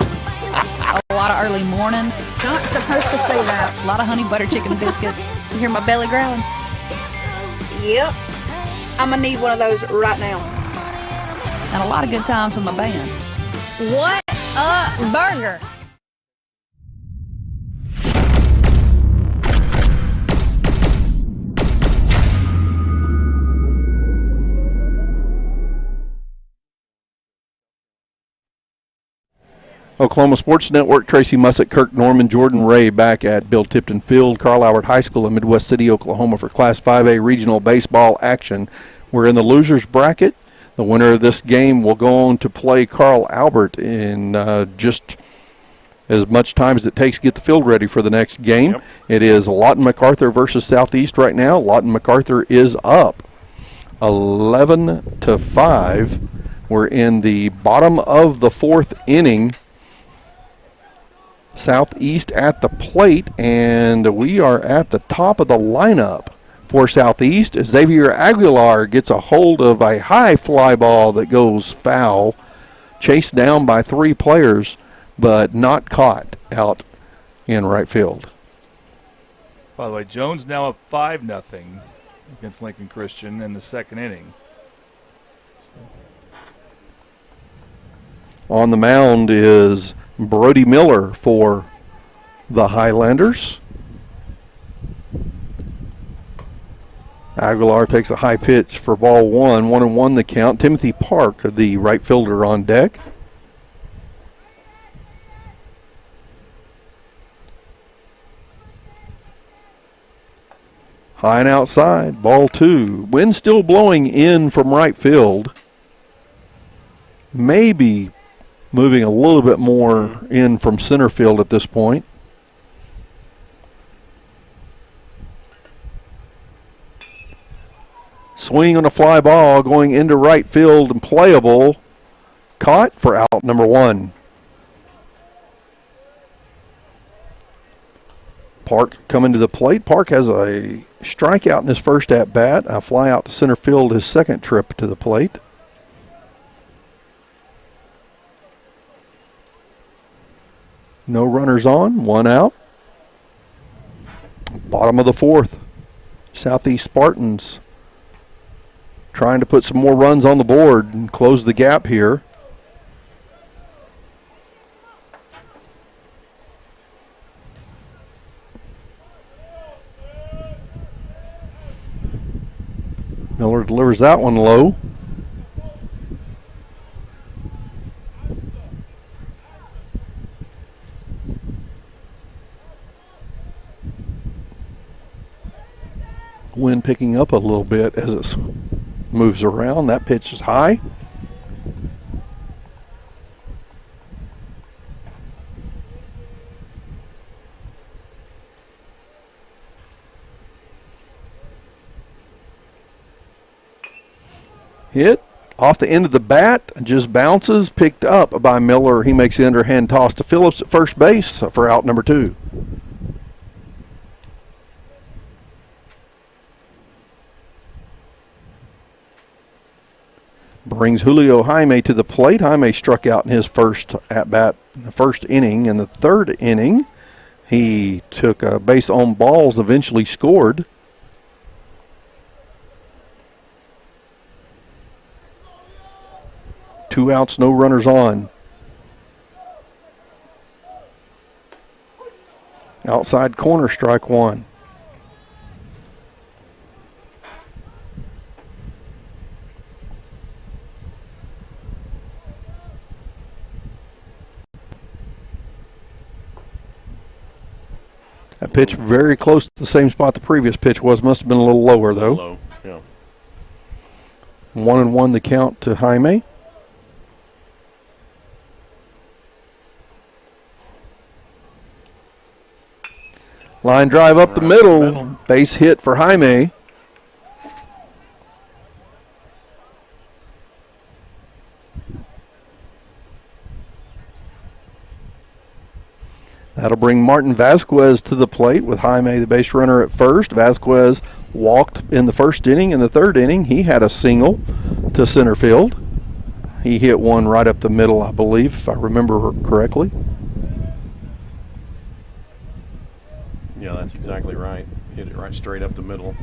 A lot of early mornings. Not supposed to say that. A lot of honey butter chicken biscuits. You hear my belly growling? Yep. I'm going to need one of those right now. And a lot of good times with my band. What a burger. Oklahoma Sports Network, Tracy Mussett, Kirk Norman, Jordan Ray back at Bill Tipton Field, Carl Albert High School in Midwest City, Oklahoma for Class 5A regional baseball action. We're in the losers bracket. The winner of this game will go on to play Carl Albert in just as much time as it takes to get the field ready for the next game. Yep. It is Lawton Macarthur versus Southeast right now. Lawton Macarthur is up 11-5. We're in the bottom of the 4th inning. Southeast at the plate, and we are at the top of the lineup for Southeast. Xavier Aguilar gets a hold of a high fly ball that goes foul, chased down by 3 players, but not caught out in right field. By the way, Jones now up 5-0 against Lincoln Christian in the 2nd inning. On the mound is Brody Miller for the Highlanders. Aguilar takes a high pitch for ball 1. 1-1 the count. Timothy Park, the right fielder, on deck. High and outside, ball 2. Wind still blowing in from right field. Maybe moving a little bit more in from center field at this point. Swing on a fly ball going into right field and playable. Caught for out number 1. Park coming to the plate. Park has a strikeout in his first at bat. A fly out to center field his second trip to the plate. No runners on, 1 out. Bottom of the 4th. Southeast Spartans trying to put some more runs on the board and close the gap here. Miller delivers that one low. Wind picking up a little bit as it moves around. That pitch is high. Hit off the end of the bat, just bounces, picked up by Miller. He makes the underhand toss to Phillips at first base for out number 2. Brings Julio Jaime to the plate. Jaime struck out in his first at-bat in the first inning. In the third inning, he took a base on balls, eventually scored. Two outs, no runners on. Outside corner, strike 1. That pitch very close to the same spot the previous pitch was. Must have been a little lower, though. Low, yeah. 1-1 the count to Jaime. Line drive up the middle. Base hit for Jaime. That'll bring Martin Vasquez to the plate with Jaime the base runner at first. Vasquez walked in the first inning. In the third inning, he had a single to center field. He hit one right up the middle, I believe, if I remember correctly. Yeah, that's exactly right. Hit it right straight up the middle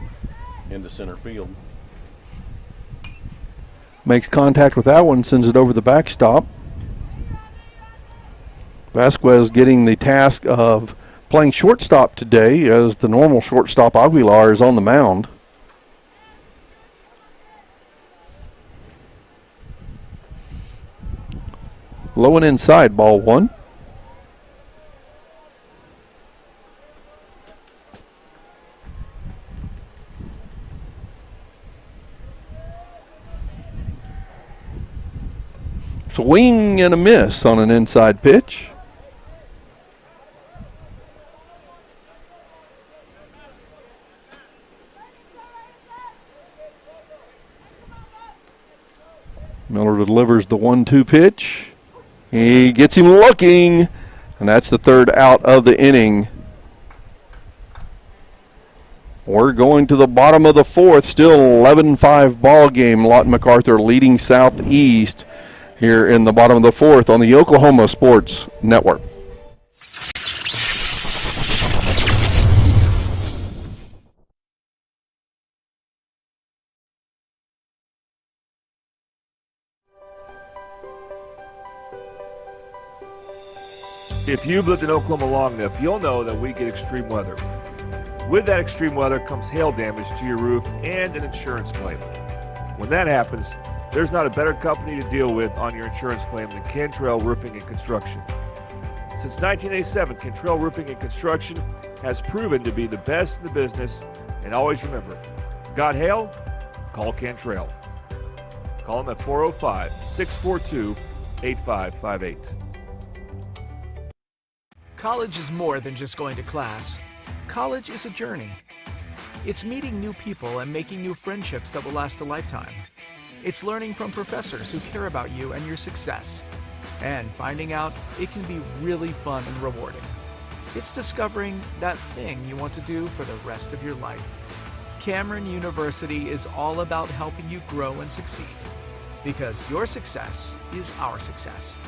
into center field. Makes contact with that one, sends it over the backstop. Vasquez getting the task of playing shortstop today, as the normal shortstop Aguilar is on the mound. Low and inside, ball 1. Swing and a miss on an inside pitch. Miller delivers the 1-2 pitch. He gets him looking, and that's the third out of the inning. We're going to the bottom of the fourth, still 11-5 ball game. Lawton Macarthur leading Southeast here in the bottom of the fourth on the Oklahoma Sports Network. If you've lived in Oklahoma long enough, you'll know that we get extreme weather. With that extreme weather comes hail damage to your roof and an insurance claim. When that happens, there's not a better company to deal with on your insurance claim than Cantrell Roofing and Construction. Since 1987, Cantrell Roofing and Construction has proven to be the best in the business, and always remember, got hail? Call Cantrell. Call them at 405-642-8558. College is more than just going to class. College is a journey. It's meeting new people and making new friendships that will last a lifetime. It's learning from professors who care about you and your success. And finding out it can be really fun and rewarding. It's discovering that thing you want to do for the rest of your life. Cameron University is all about helping you grow and succeed. Because your success is our success.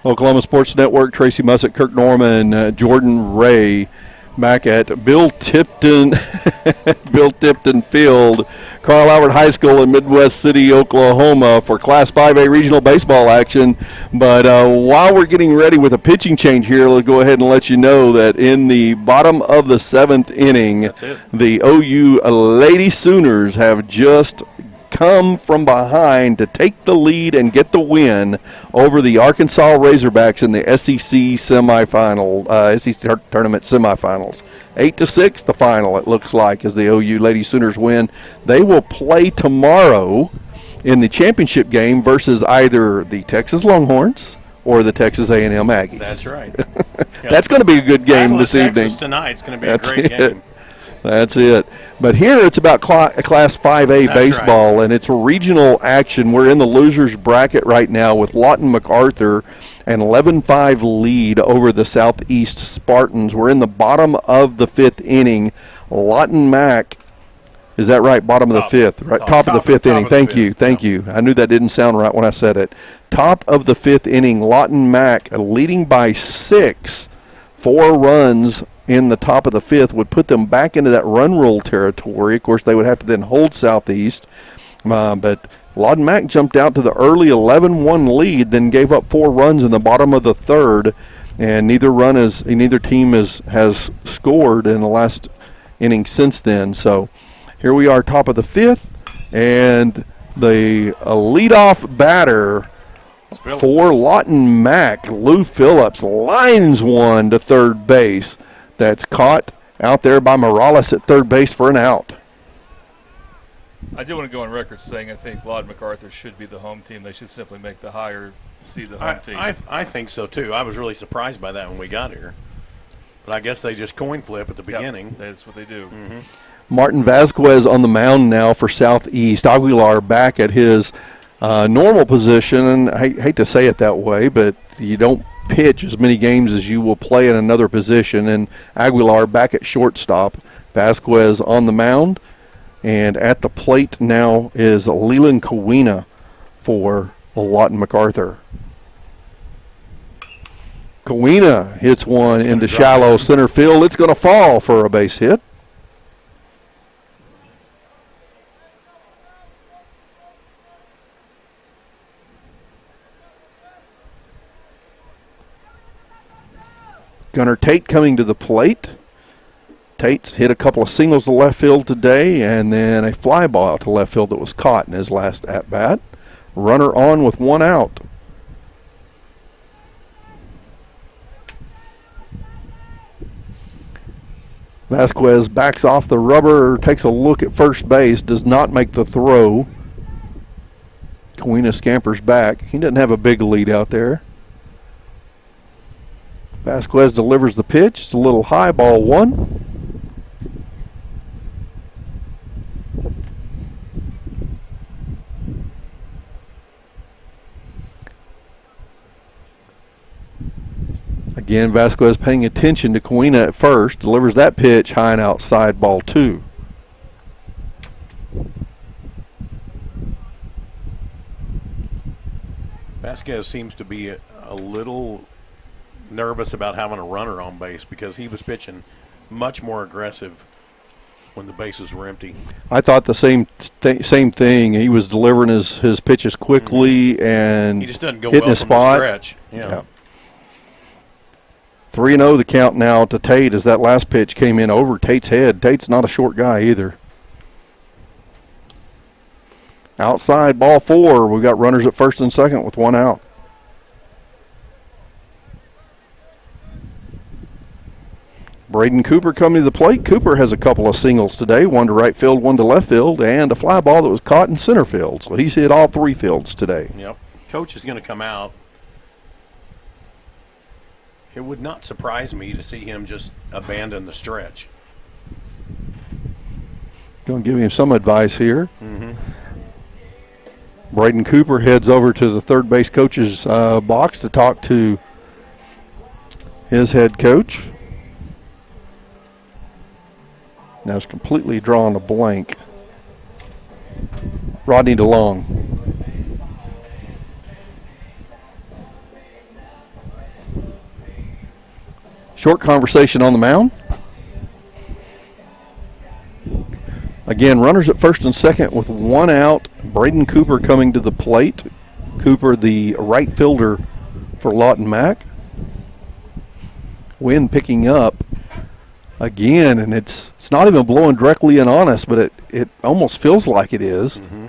Oklahoma Sports Network, Tracy Mussett, Kirk Norman, Jordan Ray back at Bill Tipton Field, Carl Albert High School in Midwest City, Oklahoma for Class 5A regional baseball action. But while we're getting ready with a pitching change here, let's go ahead and let you know that in the bottom of the 7th inning, the OU Lady Sooners have just come from behind to take the lead and get the win over the Arkansas Razorbacks in the SEC SEC tournament semifinals. 8-6, the final, it looks like, as the OU Lady Sooners win. They will play tomorrow in the championship game versus either the Texas Longhorns or the Texas A&M Aggies. That's right. That's going to be a good game this evening. Texas tonight. It's going to be a great game. That's it. But here it's about Class 5A baseball, and it's regional action. We're in the losers bracket right now with Lawton MacArthur an 11-5 lead over the Southeast Spartans. We're in the bottom of the 5th inning. Lawton Mac, is that right? Bottom of the 5th, right? Top of the 5th inning. Thank you. I knew that didn't sound right when I said it. Top of the 5th inning, Lawton Mac leading by 6. 4 runs in the top of the 5th would put them back into that run rule territory. Of course, they would have to then hold Southeast. But Lawton Mac jumped out to the early 11-1 lead, then gave up 4 runs in the bottom of the 3rd, and neither team has scored in the last inning since then. So here we are, top of the 5th, and the leadoff batter for Lawton Mac, Lou Phillips, lines one to third base. That's caught out there by Morales at third base for an out. I do want to go on record saying I think Lawton MacArthur should be the home team. They should simply make the higher seed the home team. I think so, too. I was really surprised by that when we got here. But I guess they just coin flip at the beginning. That's what they do. Mm-hmm. Martin Vasquez on the mound now for Southeast. Aguilar back at his normal position, and I hate to say it that way, but you don't pitch as many games as you will play in another position, and Aguilar back at shortstop. Vasquez on the mound, and at the plate now is Leland Kawina for Lawton MacArthur. Kawina hits one into shallow center field. It's going to fall for a base hit. Gunnar Tate coming to the plate. Tate's hit a couple of singles to left field today, and then a fly ball out to left field that was caught in his last at-bat. Runner on with 1 out. Vasquez backs off the rubber, takes a look at first base, does not make the throw. Kawina scampers back. He doesn't have a big lead out there. Vasquez delivers the pitch. It's a little high, ball 1. Again, Vasquez paying attention to Kawina at first. Delivers that pitch high and outside, ball 2. Vasquez seems to be a little nervous about having a runner on base because he was pitching much more aggressive when the bases were empty. I thought the same thing. He was delivering his pitches quickly and he just doesn't go hitting well his from spot. the stretch. Yeah. 3-0 the count now to Tate as that last pitch came in over Tate's head. Tate's not a short guy either. Outside, ball 4. We've got runners at first and second with 1 out. Braden Cooper coming to the plate. Cooper has a couple of singles today, 1 to right field, 1 to left field, and a fly ball that was caught in center field. So he's hit all 3 fields today. Yep. Coach is going to come out. It would not surprise me to see him just abandon the stretch. Going to give him some advice here. Mm-hmm. Braden Cooper heads over to the third base coach's box to talk to his head coach. Now it's completely drawn a blank. Rodney DeLong. Short conversation on the mound. Again, runners at first and second with 1 out. Braden Cooper coming to the plate. Cooper, the right fielder for Lawton Mac. Wind picking up again, and it's not even blowing directly in on us, but it almost feels like it is. Mm-hmm.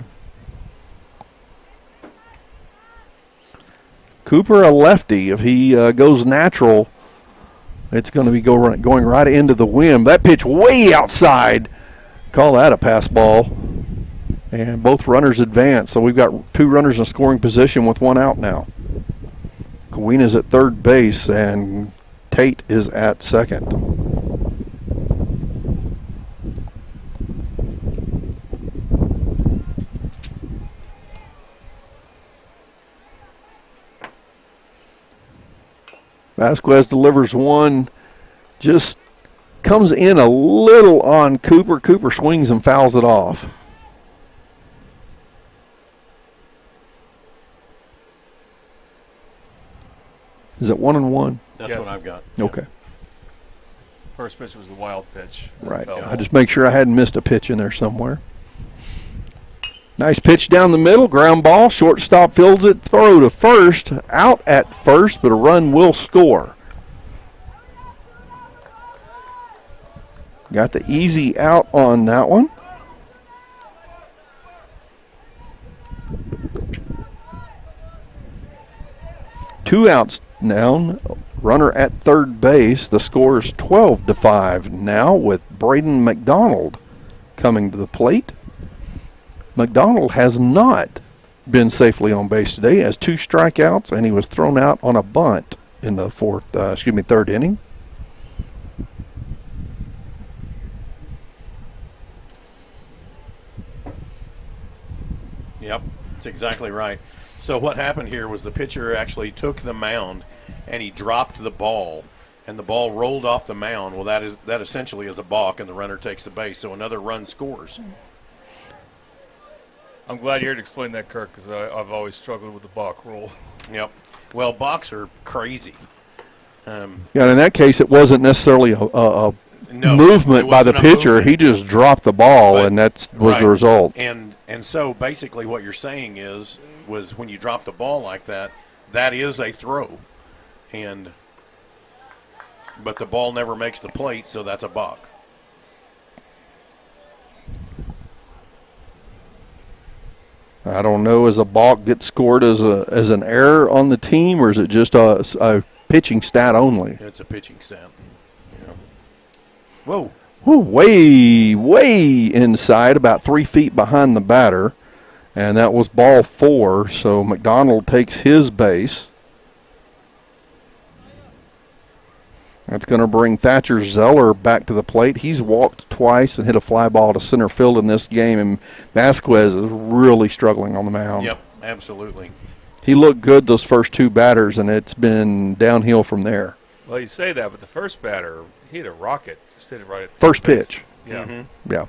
Cooper, a lefty. If he goes natural, it's going to be going right into the wind. That pitch way outside. Call that a pass ball. And both runners advance. So we've got 2 runners in scoring position with 1 out now. Kawina's at third base, and Tate is at second. Vasquez delivers one, just comes in a little on Cooper. Cooper swings and fouls it off. Is it 1-1? That's what I've got. Okay. First pitch was the wild pitch. Right. I just make sure I hadn't missed a pitch in there somewhere. Nice pitch down the middle, ground ball. Shortstop fields it, throw to first. Out at first, but a run will score. Got the easy out on that one. Two outs down. Runner at third base. The score is 12-5 now with Braden McDonald coming to the plate. McDonald has not been safely on base today. He has 2 strikeouts, and he was thrown out on a bunt in the third inning. Yep, that's exactly right. So what happened here was the pitcher actually took the mound and he dropped the ball, and the ball rolled off the mound. Well, that essentially is a balk, and the runner takes the base, so another run scores. I'm glad you're here to explain that, Kirk, because I've always struggled with the balk rule. Yep. Well, balks are crazy. Yeah, and in that case, it wasn't necessarily a movement by the pitcher. He just dropped the ball, and that was the result. And so basically what you're saying was when you drop the ball like that, that is a throw. But the ball never makes the plate, so that's a balk. I don't know, as a balk get scored as an error on the team, or is it just a pitching stat only? It's a pitching stat. Yeah. Whoa. Whoa, way inside, about 3 feet behind the batter. And that was ball 4, so McDonald takes his base. That's going to bring Thatcher Zeller back to the plate. He's walked twice and hit a fly ball to center field in this game, and Vasquez is really struggling on the mound. Yep, absolutely. He looked good those first 2 batters, and it's been downhill from there. Well, you say that, but the first batter, he hit a rocket. Just hit it right at the first base. pitch. Yeah. Mm-hmm. Yeah.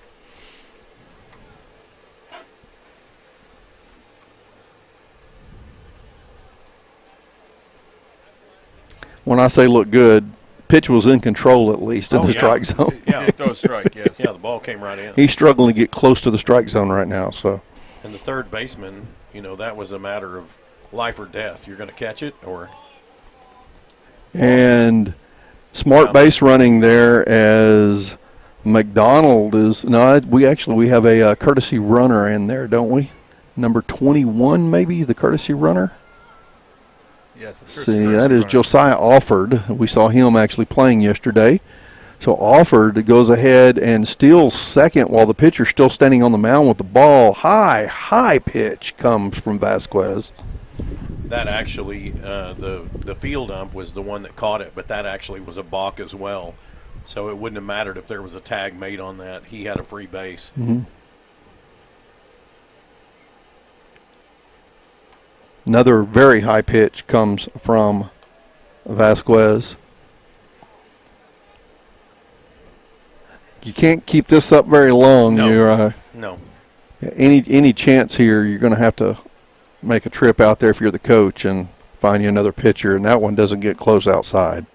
When I say look good, pitch was in control at least in the strike zone. Yeah, throw a strike, yes. Yeah, the ball came right in. He's struggling to get close to the strike zone right now. So. And the third baseman, that was a matter of life or death. You're going to catch it or. And smart base running there as McDonald is. No, we have a courtesy runner in there, don't we? Number 21, maybe the courtesy runner. Yes, I'm sure. See, that is Josiah Alford. We saw him actually playing yesterday. So Alford goes ahead and steals second while the pitcher's still standing on the mound with the ball. High pitch comes from Vasquez. That actually, the field ump was the one that caught it, but that actually was a balk as well. So it wouldn't have mattered if there was a tag made on that. He had a free base. Mm-hmm. Another very high pitch comes from Vasquez. You can't keep this up very long. No. Any chance here, you're going to have to make a trip out there if you're the coach and find you another pitcher, and that one doesn't get close outside.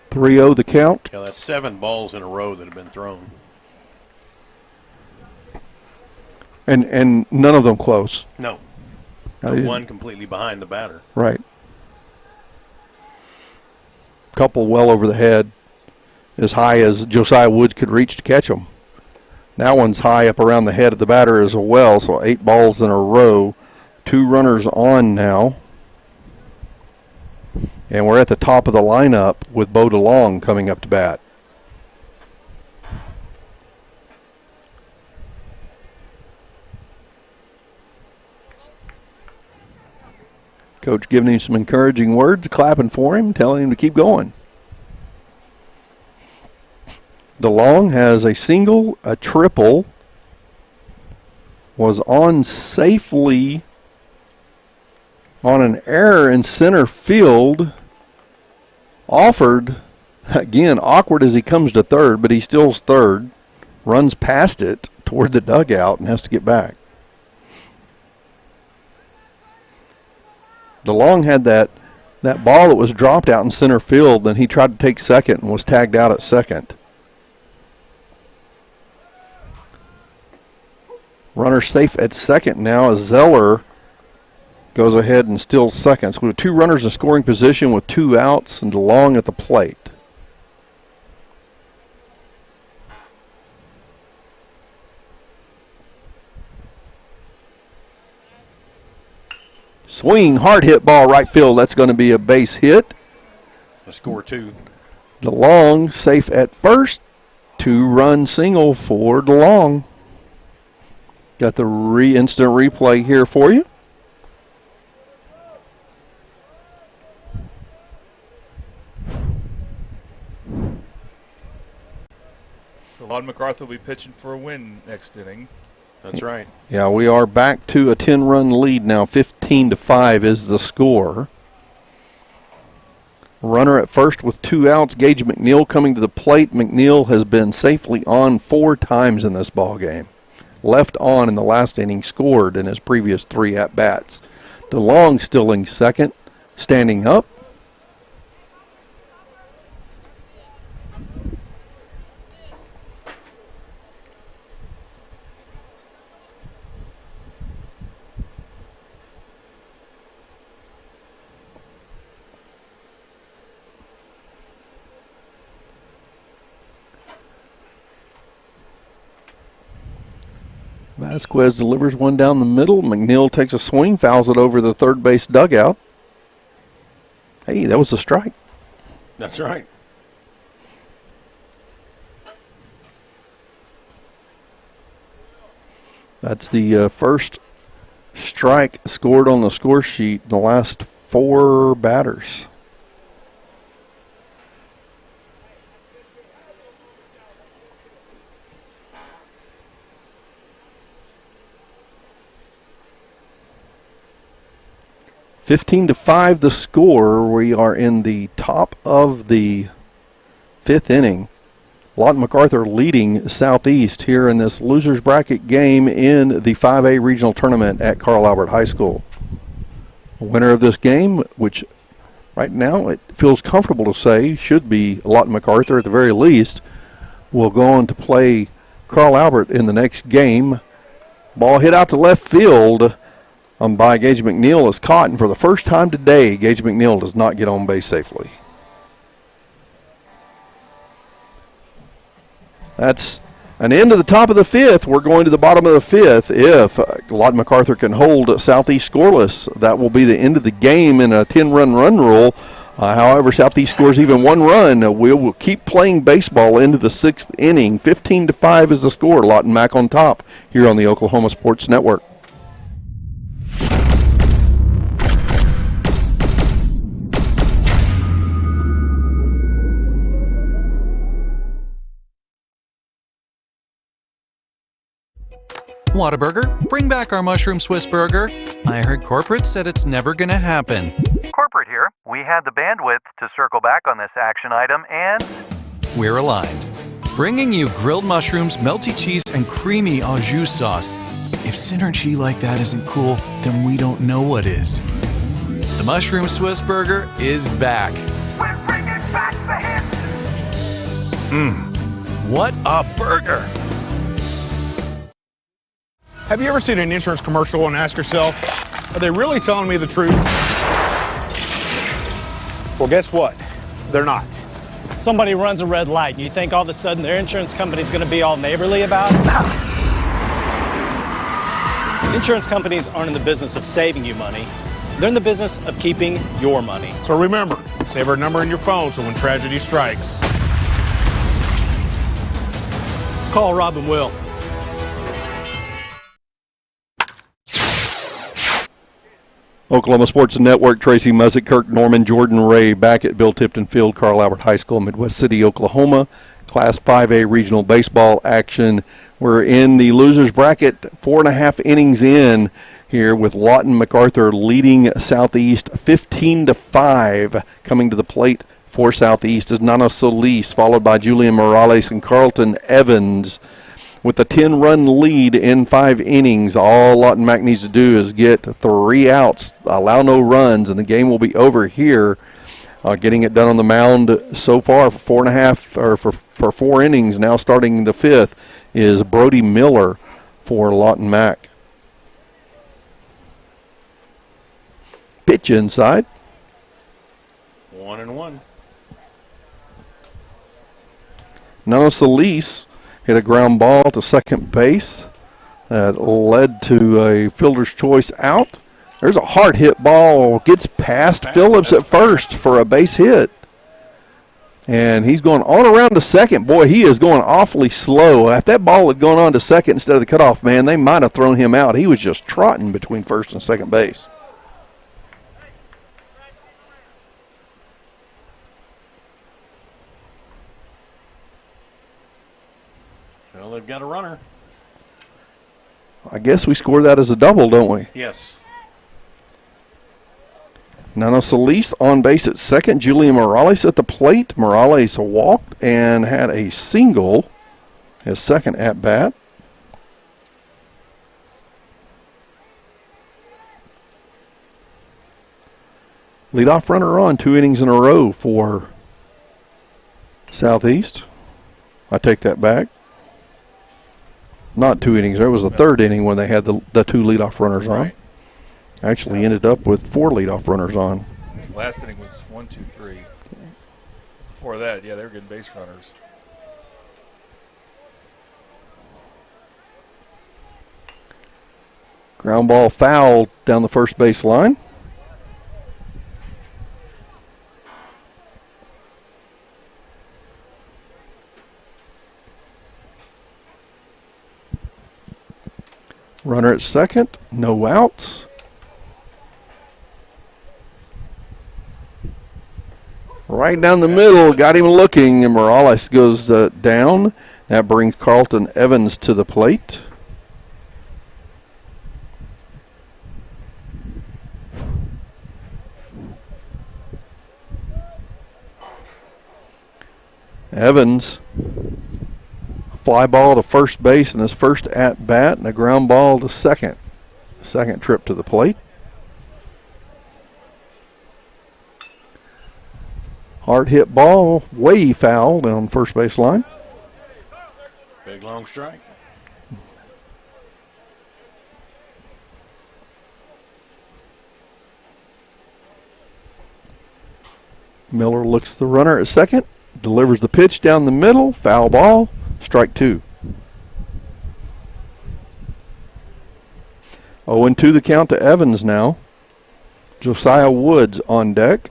3-0 the count. Yeah, that's 7 balls in a row that have been thrown. And none of them close. No. One completely behind the batter. Right. Couple well over the head, as high as Josiah Woods could reach to catch them. That one's high up around the head of the batter as well, so 8 balls in a row 2 runners on now. And we're at the top of the lineup with Bo DeLong coming up to bat. Coach giving him some encouraging words, clapping for him, telling him to keep going. DeLong has a single, a triple, was on safely on an error in center field, offered, again, awkward as he comes to third, but he still's third, runs past it toward the dugout and has to get back. DeLong had that ball that was dropped out in center field, then he tried to take second and was tagged out at second. Runner safe at second now as Zeller goes ahead and steals second. So we have 2 runners in scoring position with 2 outs and DeLong at the plate. Swing, hard hit ball right field. That's going to be a base hit. A score 2. DeLong safe at first. 2-run single for DeLong. Got the instant replay here for you. So Lon MacArthur will be pitching for a win next inning. That's right. Yeah, we are back to a 10-run lead now. 15-5 is the score. Runner at first with 2 outs. Gage McNeil coming to the plate. McNeil has been safely on 4 times in this ball game. Left on in the last inning, scored in his previous 3 at-bats. DeLong still in second, standing up. Vasquez delivers one down the middle. McNeil takes a swing, fouls it over the third base dugout. Hey, that was a strike. That's right. That's the first strike scored on the score sheet in the last 4 batters. (15-5) the score. We are in the top of the 5th inning. Lawton MacArthur leading Southeast here in this losers bracket game in the 5A regional tournament at Carl Albert High School. The winner of this game, which right now it feels comfortable to say should be Lawton MacArthur at the very least, will go on to play Carl Albert in the next game. Ball hit out to left field by Gage McNeil is caught, and for the first time today, Gage McNeil does not get on base safely. That's an end to the top of the 5th. We're going to the bottom of the 5th. If Lawton MacArthur can hold Southeast scoreless, that will be the end of the game in a 10-run run rule. However, Southeast scores even 1 run. We will keep playing baseball into the 6th inning. 15-5 is the score. Lawton Mac on top here on the Oklahoma Sports Network. Whataburger, bring back our mushroom Swiss burger. I heard corporate said it's never gonna happen. Corporate here. We had the bandwidth to circle back on this action item, and We're aligned. Bringing you grilled mushrooms, melty cheese, and creamy au jus sauce. If synergy like that isn't cool, then we don't know what is. The mushroom Swiss burger is back. We're bringing back the hits. What a burger! Have you ever seen an insurance commercial and ask yourself, are they really telling me the truth? Well, guess what? They're not. Somebody runs a red light and you think all of a sudden their insurance company's going to be all neighborly about it? Insurance companies aren't in the business of saving you money. They're in the business of keeping your money. So remember, save our number in your phone so when tragedy strikes, call Rob and Will. Oklahoma Sports Network, Tracy Muzik, Kirk Norman, Jordan Ray back at Bill Tipton Field, Carl Albert High School, Midwest City, Oklahoma. Class 5A regional baseball action. We're in the losers bracket, 4.5 innings in here with Lawton Macarthur leading Southeast 15-5. Coming to the plate for Southeast is Nano Solis, followed by Julian Morales and Carlton Evans. With a 10-run lead in 5 innings, all Lawton Mac needs to do is get 3 outs, allow no runs, and the game will be over here. Getting it done on the mound so far for 4 innings, now starting the 5th, is Brody Miller for Lawton Mac. Pitch inside. 1-1. Nano Solis hit a ground ball to second base that led to a fielder's choice out. There's a hard hit ball, gets past Phillips at first for a base hit. And he's going on around to second. Boy, he is going awfully slow. If that ball had gone on to second instead of the cutoff man, they might have thrown him out. He was just trotting between first and second base. Well, they've got a runner. I guess we score that as a double, don't we? Yes. Nano Solis on base at second. Julian Morales at the plate. Morales walked and had a single, his second at bat. Leadoff runner on, 2 innings in a row for Southeast. I take that back. Not 2 innings. There was the 3rd inning when they had the 2 leadoff runners on. Right. Actually ended up with 4 leadoff runners on. Last inning was 1, 2, 3. Before that, yeah, they were getting base runners. Ground ball foul down the first base line. Runner at second, no outs. Right down the middle, got him looking, and Morales goes down. That brings Carlton Evans to the plate. Evans, fly ball to first base in his first at bat, and a ground ball to second. Second trip to the plate. Hard hit ball, way foul down first base line. Big long strike. Miller looks the runner at second, delivers the pitch down the middle, foul ball, strike 2. 0-2 the count to Evans now. Josiah Woods on deck.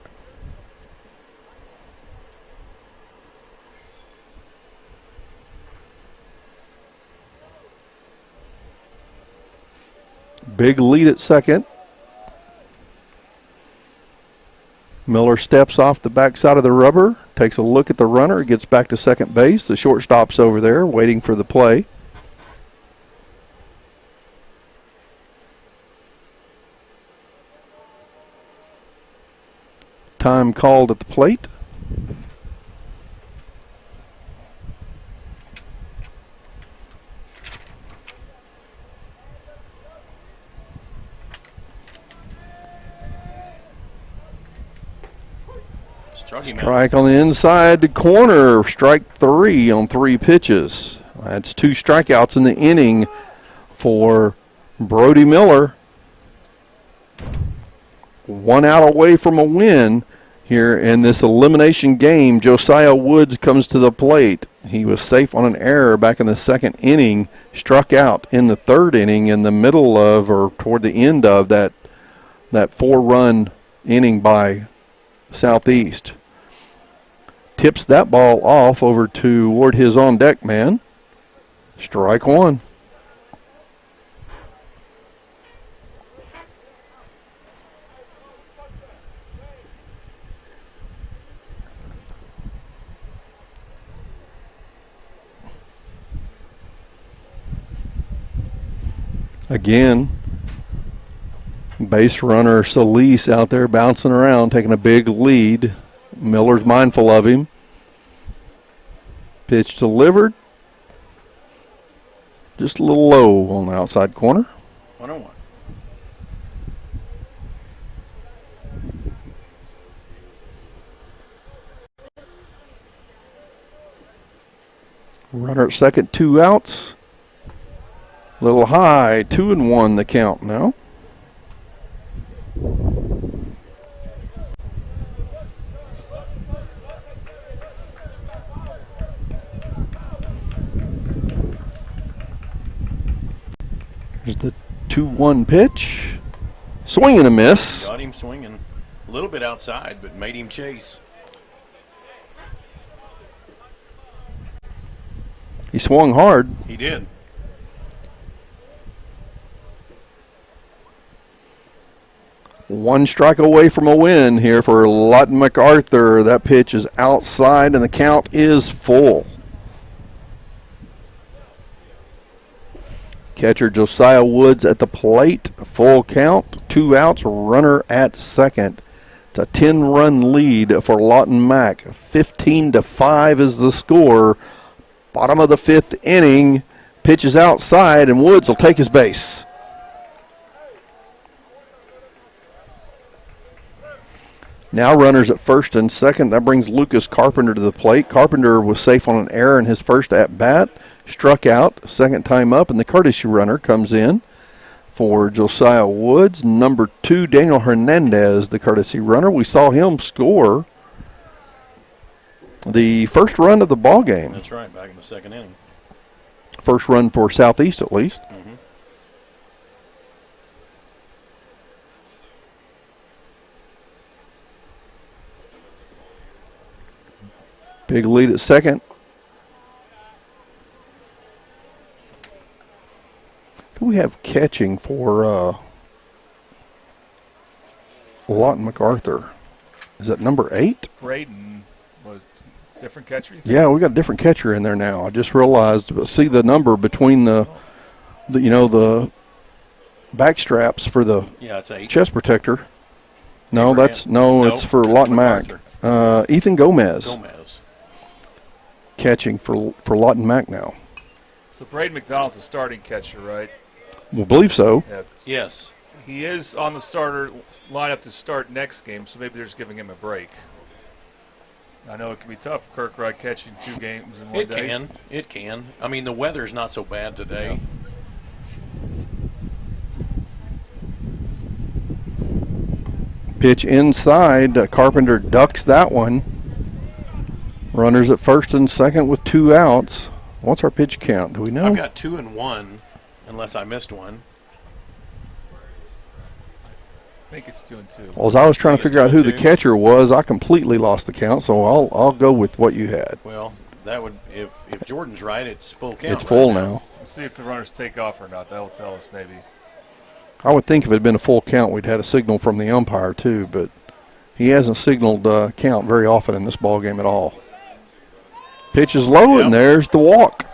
Big lead at second. Miller steps off the backside of the rubber, takes a look at the runner, gets back to second base. The shortstop's over there waiting for the play. Time called at the plate. Strike on the inside corner, strike 3 on 3 pitches. That's 2 strikeouts in the inning for Brody Miller. 1 out away from a win here in this elimination game. Josiah Woods comes to the plate. He was safe on an error back in the second inning, struck out in the third inning in the middle of or toward the end of that 4-run inning by Southeast. Tips that ball off over toward his on-deck man. Strike one. Again, base runner Solis out there bouncing around, taking a big lead. Miller's mindful of him. Pitch delivered. Just a little low on the outside corner. 1-1. Runner at second, 2 outs. Little high, 2-1 the count now. Here's the 2-1 pitch. Swing and a miss. Got him swinging. A little bit outside, but made him chase. He swung hard. He did. One strike away from a win here for Lawton Macarthur. That pitch is outside and the count is full. Catcher Josiah Woods at the plate. Full count. 2 outs. Runner at second. It's a 10-run lead for Lawton Mac. 15-5 is the score. Bottom of the 5th inning. Pitch is outside and Woods will take his base. Now runners at first and second. That brings Lucas Carpenter to the plate. Carpenter was safe on an error in his first at-bat. Struck out second time up, and the courtesy runner comes in for Josiah Woods. Number 2, Daniel Hernandez, the courtesy runner. We saw him score the first run of the ball game. That's right, back in the second inning. First run for Southeast, at least. Mm-hmm. Big lead at second. Who we have catching for Lawton Macarthur? Is that number 8? Braden was different catcher. Yeah, we got a different catcher in there now. I just realized. But see the number between the back straps for the it's 8. chest protector. No, Abraham. it's for Lawton Mac. Ethan Gomez. Catching for Lawton Mac now. So Braden McDonald's a starting catcher, right? We believe so. Yeah. Yes. He is on the starter lineup to start next game, so maybe they're just giving him a break. I know it can be tough, Kirkbride catching 2 games in one day. It can. I mean, the weather's not so bad today. Pitch inside. Carpenter ducks that one. Runners at first and second with 2 outs. What's our pitch count? Do we know? I've got 2-1, unless I missed one. I think it's 2-2. Well, as I was trying to figure out who the catcher was, I completely lost the count, so I'll go with what you had. Well, that would if Jordan's right, it's full count. It's full now. We'll see if the runners take off or not. That will tell us maybe. I would think if it had been a full count, we'd had a signal from the umpire too, but he hasn't signaled count very often in this ball game at all. Pitch is low, and there's the walk.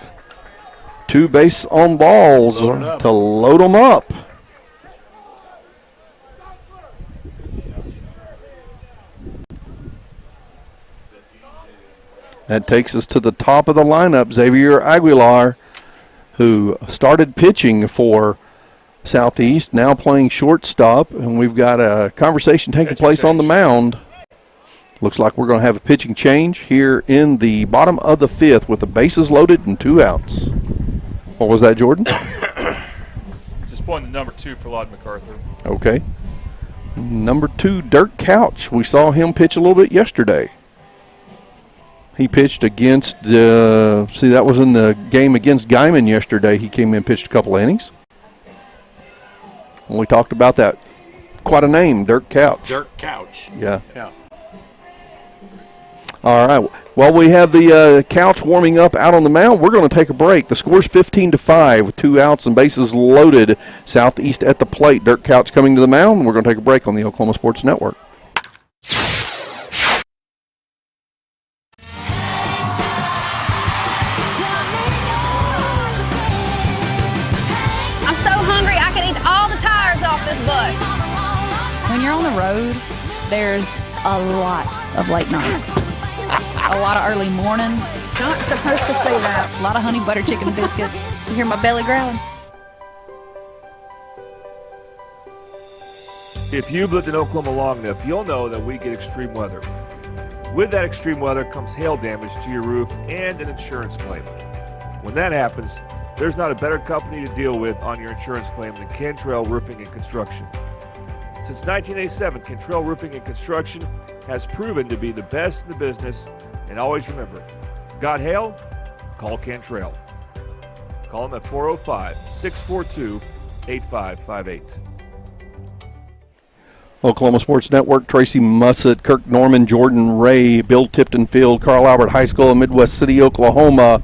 2 base on balls to load them up. That takes us to the top of the lineup. Xavier Aguilar, who started pitching for Southeast, now playing shortstop, and we've got a conversation taking place on the mound. Looks like we're going to have a pitching change here in the bottom of the 5th with the bases loaded and 2 outs. What was that, Jordan? Just pointing to number 2 for Lawton Macarthur. Okay. Number 2, Dirk Couch. We saw him pitch a little bit yesterday. He pitched against, that was in the game against Guyman yesterday. He came in and pitched a couple of innings. And we talked about that. Quite a name, Dirk Couch. Dirk Couch. Yeah. Yeah. All right. Well, we have the Couch warming up out on the mound. We're going to take a break. The score's 15-5 with 2 outs and bases loaded. Southeast at the plate. Dirk Couch coming to the mound. We're going to take a break on the Oklahoma Sports Network. I'm so hungry I could eat all the tires off this bus. When you're on the road, there's a lot of late nights. A lot of early mornings. Not supposed to say that. A lot of honey butter chicken biscuits. You hear my belly growling? If you've lived in Oklahoma long enough, you'll know that we get extreme weather. With that extreme weather comes hail damage to your roof and an insurance claim. When that happens, there's not a better company to deal with on your insurance claim than Cantrell Roofing and Construction. Since 1987, Cantrell Roofing and Construction has proven to be the best in the business. And always remember, got hail? Call Cantrell. Call them at 405-642-8558. Oklahoma Sports Network, Tracy Mussett, Kirk Norman, Jordan Ray, Bill Tipton Field, Carl Albert High School in Midwest City, Oklahoma.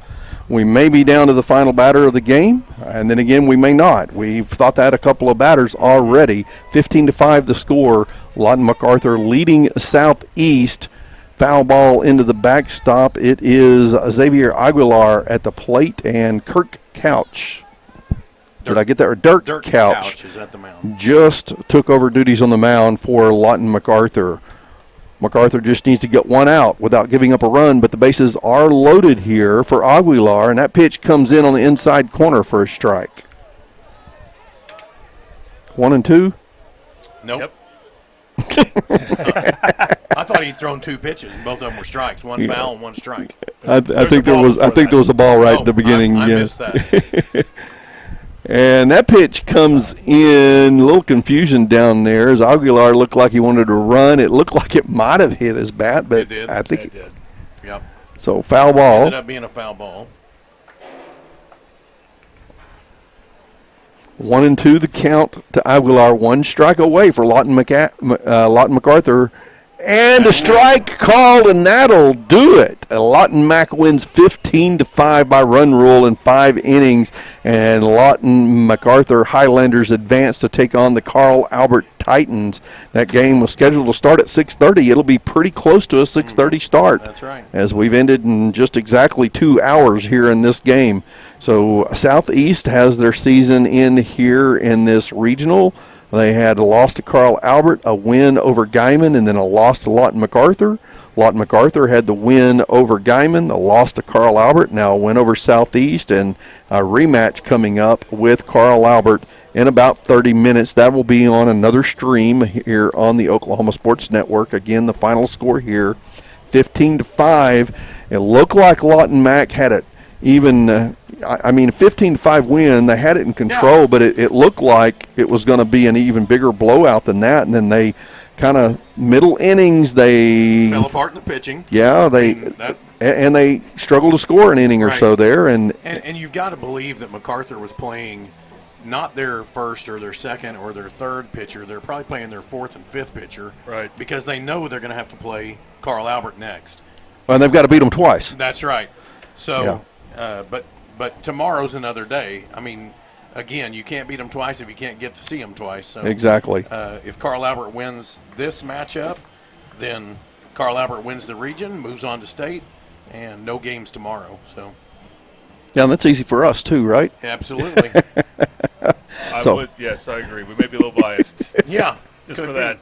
We may be down to the final batter of the game, and then again we may not. We've thought that a couple of batters already. 15-5 the score. Lawton Macarthur leading Southeast. Foul ball into the backstop. It is Xavier Aguilar at the plate and Kirk Couch. Did I get that? Or Dirk Couch is at the mound. Just took over duties on the mound for Lawton Macarthur. Macarthur just needs to get one out without giving up a run, but the bases are loaded here for Aguilar, and that pitch comes in on the inside corner for a strike. 1-2? Nope. Yep. I thought he'd thrown 2 pitches, and both of them were strikes. One foul and one strike. I think there was a ball right at the beginning. I missed that. And that pitch comes in, a little confusion down there as Aguilar looked like he wanted to run. It looked like it might have hit his bat, but it did. I think it did. Yep. So foul ball. Ended up being a foul ball. 1-2 the count to Aguilar. 1 strike away for Lawton Macarthur. And a strike called, and that'll do it. Lawton Mac wins 15-5 by run rule in 5 innings, and Lawton Macarthur Highlanders advance to take on the Carl Albert Titans. That game was scheduled to start at 6:30. It'll be pretty close to a 6:30 start. That's right. As we've ended in just exactly 2 hours here in this game. So Southeast has their season in here in this regional. They had a loss to Carl Albert, a win over Guyman, and then a loss to Lawton Macarthur. Lawton Macarthur had the win over Guyman, the loss to Carl Albert, now a win over Southeast, and a rematch coming up with Carl Albert in about 30 minutes. That will be on another stream here on the Oklahoma Sports Network. Again, the final score here, 15-5. It looked like Lawton Mac had it even, a 15-5 win. They had it in control, but it looked like it was going to be an even bigger blowout than that. And then they kind of middle innings, they fell apart in the pitching. Yeah, and they struggled to score an inning or so there. And you've got to believe that Macarthur was playing not their first or their second or their third pitcher. They're probably playing their fourth and fifth pitcher, right? Because they know they're going to have to play Carl Albert next. And they've got to beat them twice. That's right. So, but tomorrow's another day. I mean, again, you can't beat them twice if you can't get to see them twice. So exactly. If Carl Albert wins this matchup, then Carl Albert wins the region, moves on to state, and no games tomorrow. So. Yeah, and that's easy for us too, right? Absolutely. Yes, I agree. We may be a little biased. Just for that.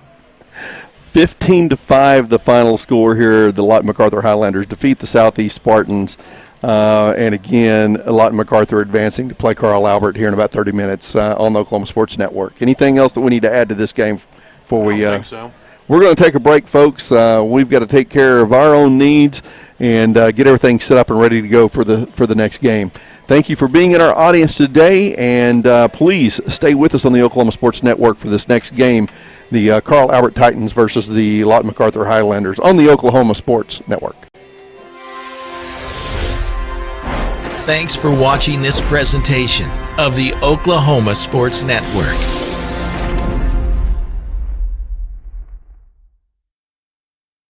15-5 the final score here. The Lawton Macarthur Highlanders defeat the Southeast Spartans. And again, Lawton Macarthur advancing to play Carl Albert here in about 30 minutes on the Oklahoma Sports Network. Anything else that we need to add to this game before we I don't think so. We're going to take a break, folks. We've got to take care of our own needs and get everything set up and ready to go for the next game. Thank you for being in our audience today, and please stay with us on the Oklahoma Sports Network for this next game, the Carl Albert Titans versus the Lawton Macarthur Highlanders on the Oklahoma Sports Network. Thanks for watching this presentation of the Oklahoma Sports Network.